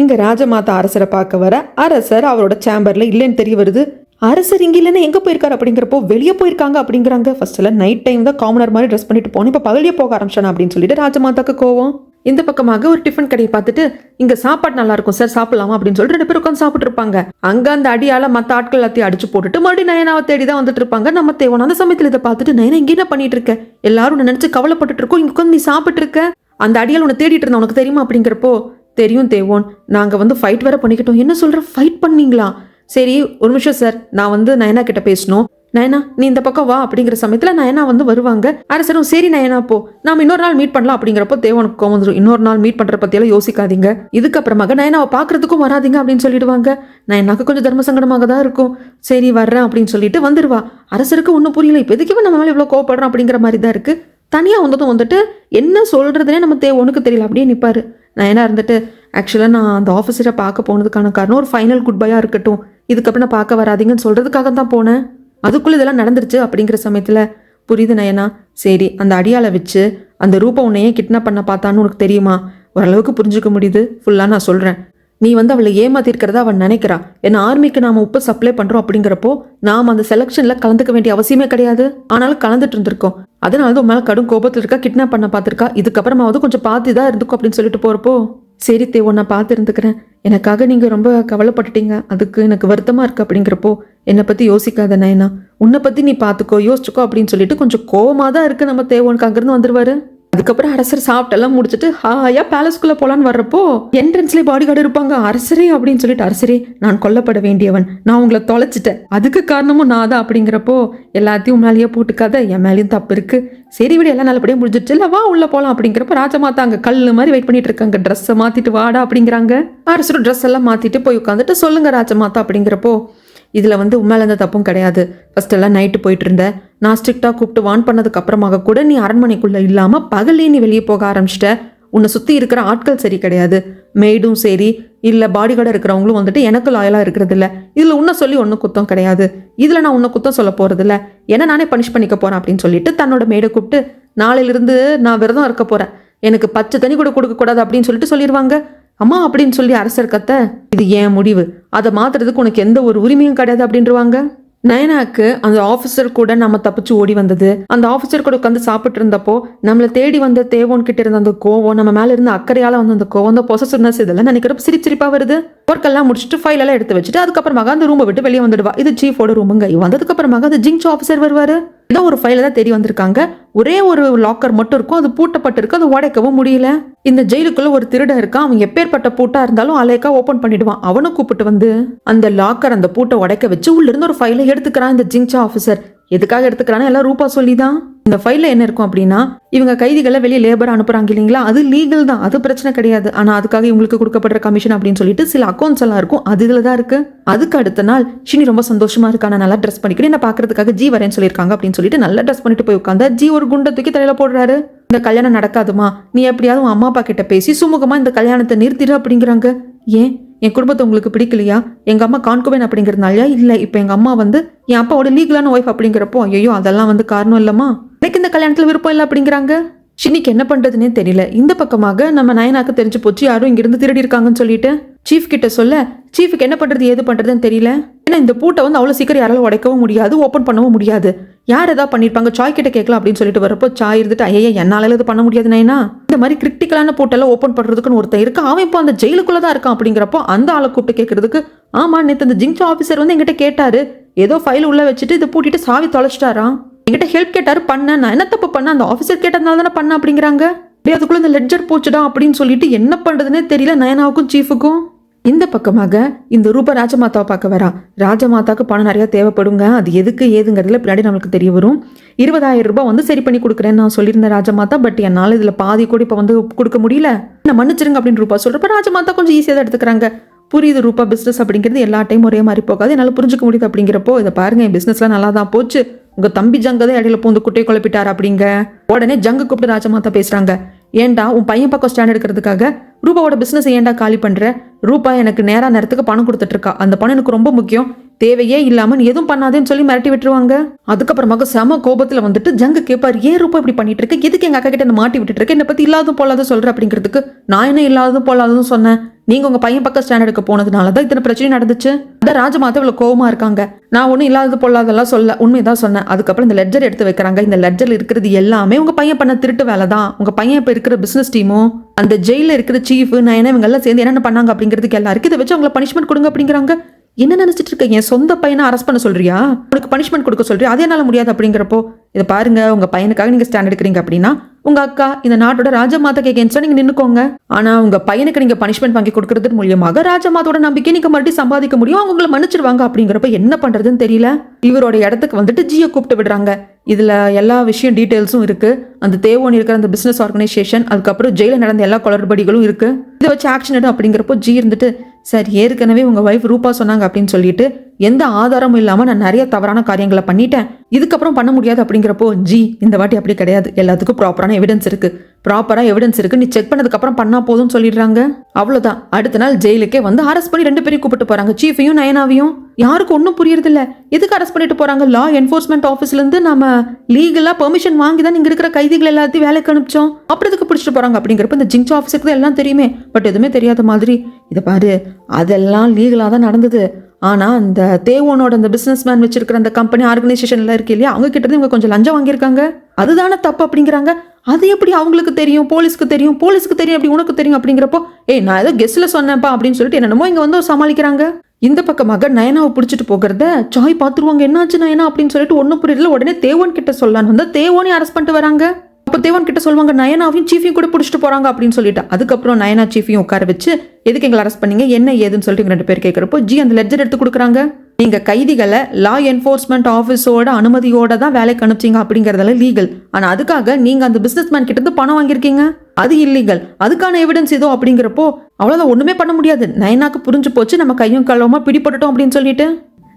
இங்கே ராஜமாதா அரசரை பார்க்க வர அரசர் அவரோட சேம்பர்ல இல்லைன்னு தெரிய வருது. அரசர் இங்கே இல்லைன்னா எங்கே போயிருக்காரு அப்படிங்கிறப்போ, வெளியே போயிருக்காங்க அப்படிங்கிறாங்க. ஃபர்ஸ்ட்ல நைட் டைம் தான் காமனர் மாதிரி ட்ரெஸ் பண்ணிட்டு போனோம், இப்போ பகலியே போக ஆரம்பிச்சானா அப்படின்னு சொல்லிட்டு ராஜமாதாக்கு கோவம். இந்த பக்கமாக ஒரு டிஃபன் கடையை பார்த்துட்டு, இங்க சாப்பாடு நல்லா இருக்கும் சார் சாப்பிடலாமா அப்படின்னு சொல்லிட்டு 2 பேரும் உட்காந்து சாப்பிட்டு இருப்பாங்க. அங்க அந்த அடியால மற்ற ஆட்கள் எல்லாத்தையும் அடிச்சு போட்டுட்டு மறுபடியும் நயனாவை தேடி தான் வந்துட்டு இருப்பாங்க நம்ம தேவன். அந்த சமயத்தில் இதை பார்த்துட்டு, நயனா இங்க என்ன பண்ணிட்டு இருக்க, எல்லாரும் நினைச்சு கவலைப்பட்டு இருக்கோம், இங்க உட்காந்து நீ சாப்பிட்டு இருக்க, அந்த அடியால் உன்னை தேடிட்டு இருந்தா உனக்கு தெரியுமா அப்படிங்கிறப்போ, தெரியும் தேவோன், நாங்க வந்து ஃபைட் வேற பண்ணிக்கிட்டோம். என்ன சொல்ற, ஃபைட் பண்ணீங்களா, சரி ஒரு நிமிஷம் சார், நான் வந்து நயனா கிட்ட பேசணும், நயனா நீ இந்த பக்கம் வா அப்படிங்கிற சமயத்தில் நயனா வந்து வருவாங்க. அரசரும் சரி நயனா போ, நாம இன்னொரு நாள் மீட் பண்ணலாம் அப்படிங்கிறப்போ தேவனுக்கு கோவம் வந்துடும். இன்னொரு நாள் மீட் பண்ற பத்தியெல்லாம் யோசிக்காதீங்க, இதுக்கப்புறமாக நயனாவை பார்க்கறதுக்கும் வராதிங்க அப்படின்னு சொல்லிடுவாங்க. நயனாக்கு கொஞ்சம் தர்ம சங்கடமாக தான் இருக்கும். சரி வர்றேன் அப்படின்னு சொல்லிட்டு வந்துடுவா. அரசருக்கு ஒன்றும் புரியல, இப்போ எதுக்கு நம்ம மேலே இவ்வளோ கோவப்படுறோம் அப்படிங்கிற மாதிரி தான் இருக்கு. தனியாக வந்துட்டு என்ன சொல்றதுனே நம்ம தேவனுக்கு தெரியல, அப்படியே நிற்பாரு. நயனா இருந்துட்டு, ஆக்சுவலாக நான் அந்த ஆஃபீஸரை பார்க்க போனதுக்கான காரணம் ஒரு ஃபைனல் குட் பையாக இருக்கட்டும், இதுக்கப்புறம் நான் பார்க்க வராதிங்கன்னு சொல்றதுக்காக தான் போனேன், அதுக்குள்ளே இதெல்லாம் நடந்துருச்சு அப்படிங்கிற சமயத்தில், புரியுது நயனா, சரி அந்த அடியாலை வச்சு அந்த ரூபா உன்னையே கிட்னாப் பண்ண பார்த்தான்னு உனக்கு தெரியுமா, ஓரளவுக்கு புரிஞ்சுக்க முடியுது, ஃபுல்லாக நான் சொல்கிறேன். நீ வந்து அவளை ஏமாத்திருக்கிறதா அவன் நினைக்கிறா. ஏன்னா ஆர்மிக்கு நாம உப்பு சப்ளை பண்றோம் அப்படிங்கிறப்போ நாம அந்த செலக்ஷன்ல கலந்துக்க வேண்டிய அவசியமே கிடையாது. ஆனாலும் கலந்துட்டு இருந்திருக்கோம். அதனால தான் மேல கடும் கோபத்தில் இருக்கா, கிட்னாப் பண்ண பார்த்திருக்கா. இதுக்கப்புறமாவது கொஞ்சம் பார்த்து தான் இருந்துக்கும் அப்படின்னு சொல்லிட்டு போறப்போ, சரி தேவோ நான் பார்த்து இருந்துக்கிறேன், எனக்காக நீங்க ரொம்ப கவலைப்பட்டுட்டீங்க, அதுக்கு எனக்கு வருத்தமா இருக்கு அப்படிங்கிறப்போ என்னை பத்தி யோசிக்காத நயனா, உன்னை பத்தி நீ பார்த்துக்கோ யோசிச்சுக்கோ அப்படின்னு சொல்லிட்டு கொஞ்சம் கோவமா தான் இருக்கு நம்ம தேவோனுக்கு அங்கிருந்து வந்துருவாரு. அதுக்கப்புறம் அரசர் சாப்பிட்டெல்லாம் முடிச்சுட்டு ஹாயா பேலஸ்குள்ள போலான்னு வர்றப்போ என்ட்ரன்ஸ்லேயே பாடி கார்டு இருப்பாங்க. அரசரே அப்படின்னு சொல்லிட்டு, அரசரே நான் கொல்லப்பட வேண்டியவன், நான் உங்களை தொலைச்சிட்டேன், அதுக்கு காரணமும் நான் தான் அப்படிங்கிறப்போ எல்லாத்தையும் மேலேயே போட்டுக்காத, என் மேலேயும் தப்பு இருக்கு, சரி விட எல்லாம் நல்லபடியாக முடிஞ்சிட்டு இல்லை வா உள்ள போகலாம் அப்படிங்கிறப்ப ராஜமாதா அங்கே கல் மாதிரி வெயிட் பண்ணிட்டு இருக்காங்க. ட்ரெஸ்ஸை மாத்திட்டு வாடா அப்படிங்கிறாங்க. அரசரும் ட்ரெஸ் எல்லாம் மாத்திட்டு போய் உட்காந்துட்டு சொல்லுங்க ராஜமாதா அப்படிங்கிறப்போ, இதில் வந்து உண்மையில எந்த தப்பும் கிடையாது. ஃபர்ஸ்ட் எல்லாம் நைட்டு போயிட்டு இருந்தேன், நான் ஸ்ட்ரிக்டாக கூப்பிட்டு வான் பண்ணதுக்கு அப்புறமாக கூட நீ அரண்மனைக்குள்ளே இல்லாமல் பகலே நீ வெளியே போக ஆரம்பிச்சிட்ட. உன்னை சுற்றி இருக்கிற ஆட்கள் சரி கிடையாது, மெய்டும் சரி இல்லை பாடி கார்டாக இருக்கிறவங்களும் வந்துட்டு எனக்கு லாயலாக இருக்கிறது இல்லை. இதில் உன்னை சொல்லி ஒன்றும் குத்தம் கிடையாது, இதில் நான் உன்னை குத்தம் சொல்ல போகிறது இல்லை, ஏன்னா நானே பனிஷ் பண்ணிக்க போகிறேன் அப்படின்னு சொல்லிட்டு தன்னோட மேடை கூப்பிட்டு நாளையிலிருந்து நான் விரதம் இருக்க போகிறேன், எனக்கு பச்சை தண்ணி கூட கொடுக்கக்கூடாது அப்படின்னு சொல்லிட்டு சொல்லிடுவாங்க. அம்மா அப்படின்னு சொல்லி அரசர் கத்த, இது ஏன் முடிவு, அதை மாத்துறதுக்கு உனக்கு எந்த ஒரு உரிமையும் கிடையாது அப்படின்றவாங்க. நயனாக்கு அந்த ஆஃபீஸர் கூட நம்ம தப்பிச்சு ஓடி வந்தது, அந்த ஆஃபீஸர் கூட உட்காந்து சாப்பிட்டு இருந்தப்போ நம்மளை தேடி வந்த தேவோன் கிட்ட இருந்த அந்த கோவம், நம்ம மேல இருந்த அக்கறையால வந்து அந்த கோவம், அந்த பொசசிவ்னஸ் இதெல்லாம் நினைக்கிறப்ப சிரிப்பா வருது. ஒர்க்கெல்லாம் முடிச்சுட்டு ஃபைல் எல்லாம் எடுத்து வச்சுட்டு அதுக்கப்புறமாக அந்த ரூமை விட்டு வெளியே வந்துடுவா. இது சீஃபோட ரூமுங்க. வந்ததுக்கு அப்புறமாக அந்த ஜிங்ச் ஆஃபீஸர் வருவாரு. ஏதோ ஒரு ஃபைல தான் தேடி வந்திருக்காங்க, ஒரே ஒரு லாக்கர் மட்டும் இருக்கும், அது பூட்டப்பட்டு இருக்கு, அது உடைக்கவும் முடியல. இந்த ஜெயிலுக்குள்ள ஒரு திருடன் இருக்கான், அவன் எப்பேற்பட்ட பூட்டா இருந்தாலும் அலேக்கா ஓபன் பண்ணிடுவான். அவனை கூப்பிட்டு வந்து அந்த லாக்கர் அந்த பூட்டை உடைக்க வச்சு உள்ள இருந்து ஒரு ஃபைலை எடுத்துக்கிறான் இந்த ஜிங்சா ஆஃபீஸர். எதுக்காக எடுத்துக்கிறான்னு எல்லாம் ரூபா சொல்லிதான். இந்த ஃபைல்ல என்ன இருக்கும் அப்படின்னா, இவங்க கைதிகளை வெளியே லேபர் அனுப்புறாங்க இல்லைங்களா, அது லீகல் தான், அது பிரச்சனை கிடையாது. ஆனா அதுக்காக இவங்களுக்கு கொடுக்கப்படுற கமிஷன் அப்படின்னு சொல்லிட்டு சில அக்கௌண்ட்ஸ் எல்லாம் இருக்கும், அது இதுல தான் இருக்கு. அதுக்கு அடுத்த நாள் ஷினி ரொம்ப சந்தோஷமா இருக்கா, நான் நல்லா ட்ரெஸ் பண்ணிக்கிட்டு என்ன பாக்குறதுக்காக ஜி வரேன்னு சொல்லியிருக்காங்க அப்படின்னு சொல்லிட்டு நல்லா ட்ரெஸ் பண்ணிட்டு போய் உட்காந்தா ஜி ஒரு குண்டை தூக்கி தலையில போடுறாரு. இந்த கல்யாணம் நடக்காதுமா, நீ எப்படியாவது உன் அம்மா அப்பா கிட்ட பேசி சுமூகமா இந்த கல்யாணத்தை நிறுத்திடு அப்படிங்கிறாங்க. ஏன் என் குடும்பத்தை உங்களுக்கு பிடிக்கலையா, எங்க அம்மா கான்குவேன் அப்படிங்கிறதுனாலயா, இல்ல இப்ப எங்க அம்மா வந்து என் அப்பாவோட லீகலான ஒய்ஃப் அப்படிங்கிறப்போ, ஐயோ அதெல்லாம் வந்து காரணம் இல்லம்மா, எனக்கு இந்த கல்யாணத்துல விருப்பம் இல்லை அப்படிங்கிறாங்க. ஷினிக்கு என்ன பண்றதுன்னே தெரியல. இந்த பக்கமாக நம்ம நயனாக்கு தெரிஞ்சு போச்சு யாரும் இங்கிருந்து திருடி இருக்காங்கன்னு சொல்லிட்டு சீஃப் கிட்ட சொல்ல, சீஃபுக்கு என்ன பண்றது ஏது பண்றதுன்னு தெரியல. ஏன்னா இந்த பூட்டை வந்து அவ்வளவு சீக்கிரம் யாராலும் உடைக்கவும் முடியாது, ஓப்பன் பண்ணவும் முடியாது. யார் ஏதாவது பண்ணிருப்பாங்க, சாய் கிட்ட கேட்கலாம் அப்படின்னு சொல்லிட்டு வரப்போ சாய் இருந்துட்டு, ஐயா என்னால இது பண்ண முடியாது நயனா, இந்த மாதிரி கிரிட்டிக்கலான பூட்டெல்லாம் ஓப்பன் பண்றதுக்குன்னு ஒருத்தன் இருக்கு, அவன் இப்போ அந்த ஜெயிலுக்குள்ளதான் இருக்கான் அப்படிங்கிறப்போ அந்த ஆளை கூப்பிட்டு கேட்கறதுக்கு, ஆமா நேற்று அந்த ஜிங்சா ஆஃபீஸர் வந்து எங்கிட்ட கேட்டாரு, ஏதோ ஃபைல் உள்ள வச்சுட்டு இதை பூட்டிட்டு சாவி தொலைச்சிட்டாராம், என்கிட்ட ஹெல்ப் கேட்டாரு, பண்ண நான் என்ன தப்பு பண்ண, அந்த ஆஃபீஸர் கேட்டதுனால தானே பண்ண அப்படிங்கிறாங்க. அதுக்குள்ள இந்த லெட்ஜர் போச்சுடா அப்படின்னு சொல்லிட்டு என்ன பண்றதுன்னே தெரியல நயனாவுக்கும் சீஃபுக்கும். இந்த பக்கமாக இந்த ரூபா ராஜமாதாவை பார்க்க வரா. ராஜமாதாவுக்கு பணம் நிறைய தேவைப்படுங்க, அது எதுக்கு ஏதுங்கிறதுல பின்னாடி நம்மளுக்கு தெரிய வரும். 20,000 ரூபாய் வந்து சரி பண்ணி கொடுக்குறேன்னு நான் சொல்லியிருந்தேன் ராஜமாதா, பட் என்னால் இதில் பாதி கூட இப்போ வந்து கொடுக்க முடியல, நான் மன்னிச்சிருங்க அப்படின்னு ரூபா சொல்றப்ப ராஜமாதா கொஞ்சம் ஈஸியாக தான் எடுத்துக்கிறாங்க. புரியுது ரூபா, பிஸ்னஸ் அப்படிங்கிறது எல்லா டைமும் ஒரே மாதிரி போகாது, என்னால் புரிஞ்சுக்க முடியுது அப்படிங்கிறப்போ, இதை பாருங்க என் பிஸ்னஸ்லாம் நல்லா தான் போச்சு, உங்க தம்பி ஜங்கதான் இடையில பூந்து குட்டையை குழப்பிட்டார் அப்படிங்க. உடனே ஜங்கு கூப்பிட்டு ராஜமாதா பேசுறாங்க, ஏன்டா உன் பையன் பக்கம் ஸ்டாண்ட் எடுக்கிறதுக்காக ரூபாவோட பிசினஸ் ஏன்டா காலி பண்ற, ரூபா எனக்கு நேரத்துக்கு பணம் கொடுத்துட்டு இருக்கா, அந்த பணம் எனக்கு ரொம்ப முக்கியம், தேவையே இல்லாம நீ எதுவும் பண்ணாதேன்னு சொல்லி மிரட்டி விட்டுருவாங்க. அதுக்கப்புறமாக செம கோபத்துல வந்துட்டு ஜங்கு கேட்பாரு, ஏன் ரூபா இப்படி பண்ணிட்டு இருக்க, எதுக்கு எங்க அக்கா கிட்ட என்ன மாட்டி விட்டுட்டு இருக்க, என்னை பத்தி இல்லாததும் போலாதும் சொல்ற அப்படிங்கிறதுக்கு, நான் என்ன இல்லாததும் போலாதும் சொன்னேன், நீங்க உங்க பையன் பக்கம் ஸ்டாண்ட் எடுக்க போனதுனாலதான் இத்தனை பிரச்சனை நடந்துச்சு. அதான் ராஜமாதா இவ்வளவு கோவமா இருக்காங்க, நான் ஒன்னும் இல்லாதது பொல்லாதெல்லாம் சொல்ல, உண்மைதான் சொன்னேன். அதுக்கப்புறம் இந்த லெட்ஜர் எடுத்து வைக்கிறாங்க, இந்த லெட்ஜர்ல இருக்கிறது எல்லாமே உங்க பையன் பண்ண திருட்டு வேலை தான், உங்க பையன் இப்ப இருக்கிற பிசினஸ் டீமும் அந்த ஜெயில இருக்கிற சீஃப் நான் இவங்க எல்லாம் சேர்ந்து என்னென்ன பண்ணாங்க அப்படிங்கிறதுக்கு எல்லாருக்கும் இதை வச்சு அவங்களை பனிஷ்மெண்ட் கொடுங்க அப்படிங்கிறாங்க. என்ன நினைச்சிட்டு இருக்க, என் சொந்த பையனை அரெஸ்ட் பண்ண சொல்றியா, உனக்கு பனிஷ்மெண்ட் கொடுக்க சொல்றியா, அதே என்னால முடியாது அப்படிங்கிறப்போ, இதை பாருங்க உங்க பையனுக்காக நீங்க ஸ்டாண்ட் எடுக்கிறீங்க அப்படின்னா உங்க அக்கா இந்த நாட்டோட ராஜமாதாக்கு எகென்ஸ்டா நீங்க நின்னுக்கோங்க, ஆனா உங்க பையனுக்கு நீங்க பனிஷ்மெண்ட் வாங்கி கொடுக்கறது மூலியமாக ராஜமாதோட நம்பிக்கை நீங்க மறுபடியும் சம்பாதிக்க முடியும், அவங்க உங்களை மன்னிச்சிருவாங்க அப்படிங்கிறப்ப என்ன பண்றதுன்னு தெரியல. இவரோட இடத்துக்கு வந்துட்டு ஜியை கூப்பிட்டு விடுறாங்க. இதுல எல்லா விஷயம் டீடைல்ஸும் இருக்கு, அந்த தேவோன் இருக்கிற அந்த பிசினஸ் ஆர்கனைசேஷன், அதுக்கப்புறம் ஜெயில நடந்த எல்லா குளறுபடிகளும் இருக்கு, இதை வச்சு ஆக்ஷன் எடு அப்படிங்கிறப்போ ஜி இருந்துட்டு, சார் ஏற்கனவே உங்க வைஃப் ரூபா சொன்னாங்க அப்படின்னு சொல்லிட்டு எந்த ஆதாரமும் இல்லாம நான் நிறைய தவறான காரியங்களை பண்ணிட்டேன், இதுக்கப்புறம் பண்ண முடியாது அப்படிங்கிறப்போ, ஜி இந்த வாட்டி அப்படி கிடையாது, எல்லாத்துக்கும் ப்ராப்பரான எவிடன்ஸ் இருக்கு, ப்ராப்பரா எவிடன்ஸ் இருக்கு, நீ செக் பண்ணதுக்கு அப்புறம் பண்ணா போதும்னு சொல்லிடுறாங்க. அவ்வளவுதான். அடுத்த நாள் ஜெயிலுக்கே வந்து அரெஸ்ட் பண்ணி 2 பேரையும் கூப்பிட்டு போறாங்க, சீஃபையும் நயனாவையும். யாருக்கும் ஒன்றும் புரியறது இல்ல, எதுக்கு அரெஸ்ட் பண்ணிட்டு போறாங்க, லா என்ஃபோர்ஸ்மெண்ட் ஆஃபீஸ்ல இருந்து நம்ம லீகலா பெர்மிஷன் வாங்கி தான் இங்க இருக்கிற கைதிகள் எல்லாத்தையும் வேலைக்கு அனுப்பிச்சோம், அப்புறம் எதுக்கு பிடிச்சிட்டு போறாங்க அப்படிங்கிறப்ப இந்த ஜிங்சா ஆஃபீஸருக்கு தான் எல்லாம் தெரியுமே, பட் எதுவுமே தெரியாத மாதிரி இதை பாரு, அதெல்லாம் லீகலாக தான் நடந்தது. ஆனால் அந்த தேவோனோட அந்த பிஸ்னஸ் மேன் வச்சிருக்கிற அந்த கம்பெனி ஆர்கனைசேஷன்ல இருக்கு இல்லையா, அவங்க கிட்ட இவங்க கொஞ்சம் லஞ்சம் வாங்கியிருக்காங்க, அதுதானே தப்பு அப்படிங்கிறாங்க. அது எப்படி அவங்களுக்கு தெரியும், போலீஸ்க்கு தெரியும் அப்படி உனக்கு தெரியும் அப்படிங்கிறப்போ, நான் ஏதோ கெஸ்ட்ல சொன்னேன்ப்பா அப்படின்னு சொல்லிட்டு என்னென்னமோ இங்க வந்து சமாளிக்கிறாங்க. இந்த பக்கமாக நயனாவை பிடிச்சிட்டு போகிறத சாய் பார்த்துருவாங்க. என்னாச்சு நயனா அப்படின்னு சொல்லிட்டு ஒன்றும் புரியல. உடனே தேவோன் கிட்ட சொல்லலான்னு வந்தா தேவோனையும் அரெஸ்ட் பண்ணிட்டு வராங்க. அப்போ தேவன் கிட்ட சொல்லுவாங்க நயனாவையும் சீஃபையும் கூட பிடிச்சிட்டு போறாங்க அப்படின்னு சொல்லிட்டு. அதுக்கப்புறம் நயனா சீஃபையும் உட்கார வச்சு எதுக்கு எங்களை அரெஸ்ட் பண்ணீங்க, என்ன ஏதுன்னு சொல்லிட்டு 2 பேர் கேட்குறப்போ ஜி அந்த லெட்ஜர் எடுத்து கொடுக்குறாங்க. நீங்க கைதிகளை லா என்ஃபோர்ஸ்மெண்ட் ஆஃபீஸோட அனுமதியோட தான் வேலைக்கு அனுப்பிச்சிங்க அப்படிங்கறதால லீகல். ஆனா அதுக்காக நீங்க அந்த பிசினஸ் மேன் கிட்ட இருந்து பணம் வாங்கியிருக்கீங்க, அது இல்லீகல். அதுக்கான எவிடன்ஸ் இதோ அப்படிங்கிறப்போ அவ்வளவுதான், ஒண்ணுமே பண்ண முடியாது. நயனாக்கு புரிஞ்சு போச்சு நம்ம கையும் களவுமா பிடிபட்டுட்டோம் அப்படின்னு சொல்லிட்டு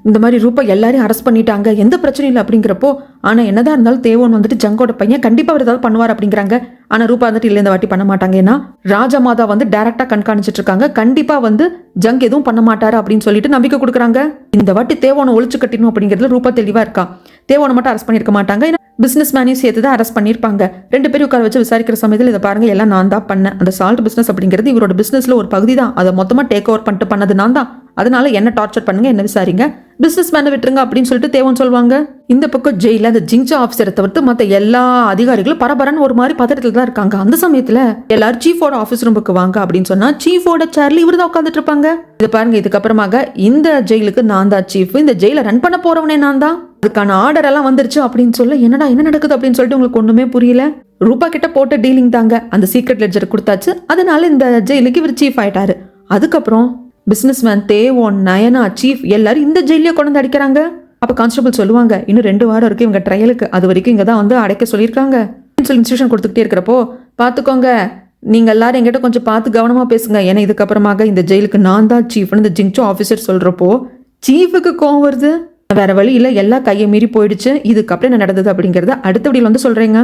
இந்த மாதிரி ரூபா எல்லாரையும் அரெஸ்ட் பண்ணிட்டாங்க, எந்த பிரச்சனையும் இல்லை அப்படிங்கிறப்போ. ஆனால் என்னதான் இருந்தாலும் தேவோன் வந்துட்டு ஜங்கோட பையன் கண்டிப்பாக அவர் ஏதாவது பண்ணுவார் அப்படிங்கிறாங்க. ஆனால் ரூபா வந்துட்டு இல்லை, இந்த வாட்டி பண்ண மாட்டாங்க. ஏன்னா ராஜமாதா வந்து டைரக்டா கண்காணிச்சிட்டு இருக்காங்க, கண்டிப்பாக வந்து ஜங்க் எதுவும் பண்ண மாட்டாரு அப்படின்னு சொல்லிட்டு நம்பிக்கை கொடுக்குறாங்க. இந்த வாட்டி தேவோனை ஒழிச்சு கட்டணும் அப்படிங்கிறதுல ரூபா தெளிவாக இருக்கா. தேவோனை மட்டும் அரெஸ்ட் பண்ணியிருக்க மாட்டாங்க, ஏன்னா பிசினஸ் மேனையும் சேர்த்து தான் அரெஸ்ட் பண்ணியிருப்பாங்க. 2 பேரும் உட்கார வச்சு விசாரிக்கிற சமயத்தில் இதை பாருங்க, எல்லாம் நான் தான் பண்ணேன். அந்த சால்ட் பிசினஸ் அப்படிங்கிறது இவரோட பிசினஸ்ல ஒரு பகுதி தான், அதை மொத்தமாக டேக் ஓவர் பண்ணிட்டு பண்ணது நான் தான். அதனால என்ன டார்ச்சர் பண்ணுங்க, என்ன விசாரிங்க, பிசினஸ் மேனை விட்டுருங்க அப்படின்னு சொல்லிட்டு தேவன் சொல்லுவாங்க. இந்த பக்கம் ஜெயில அந்த ஜிங்சா ஆஃபீஸரை தவிர்த்து மற்ற எல்லா அதிகாரிகளும் பரபரன்னு ஒரு மாதிரி பதட்டத்தில் தான் இருக்காங்க. அந்த சமயத்துல எல்லாரும் சீஃபோட ஆஃபீஸ் ரூமுக்கு வாங்க அப்படின்னு சொன்னா சீஃபோட சேர்ல இவர் தான் உட்காந்துட்டு இருப்பாங்க. இது பாருங்க, இதுக்கப்புறமாக இந்த ஜெயிலுக்கு நான் தான் சீஃப், இந்த ஜெயில ரன் பண்ண போறவனே நான் தான், அதுக்கான ஆர்டர் எல்லாம் வந்துருச்சு அப்படின்னு சொல்ல என்னடா என்ன நடக்குது அப்படின்னு சொல்லிட்டு உங்களுக்கு ஒண்ணுமே புரியல. ரூபா கிட்ட போட்ட டீலிங் தாங்க, அந்த சீக்ரெட் லெட்ஜர் கொடுத்தாச்சு, அதனால இந்த ஜெயிலுக்கு இவர் சீஃப் ஆயிட்டாரு. அதுக்கப்புறம் பிசினஸ் மேன் தேவோன் நயனா சீஃப் எல்லாரும் இந்த ஜெயிலே கொண்டு வந்து அடிக்கிறாங்க. அப்ப கான்ஸ்டபிள் சொல்லுவாங்க இன்னும் 2 வாரம் இருக்கு இவங்க ட்ரையலுக்கு, அது வரைக்கும் இங்க தான் வந்து அடைக்க சொல்லியிருக்காங்க சொல்லி இன்ஸ்ட்ரக்ஷன் கொடுத்துக்கிட்டே இருக்கிறப்போ பாத்துக்கோங்க, நீங்க எல்லாரும் எங்கிட்ட கொஞ்சம் பார்த்து கவனமா பேசுங்க, ஏன்னா இதுக்கப்புறமாக இந்த ஜெயிலுக்கு நான் தான் சீஃப்னு இந்த ஜிங்சோ ஆஃபீஸர் சொல்றப்போ சீஃபுக்கு கோவம் வருது. வேற வழி இல்லை, எல்லா கையை மீறி போயிடுச்சு. இதுக்கப்புறம் என்ன நடந்தது அப்படிங்கறத அடுத்த வீடியோல வந்து சொல்றேங்க.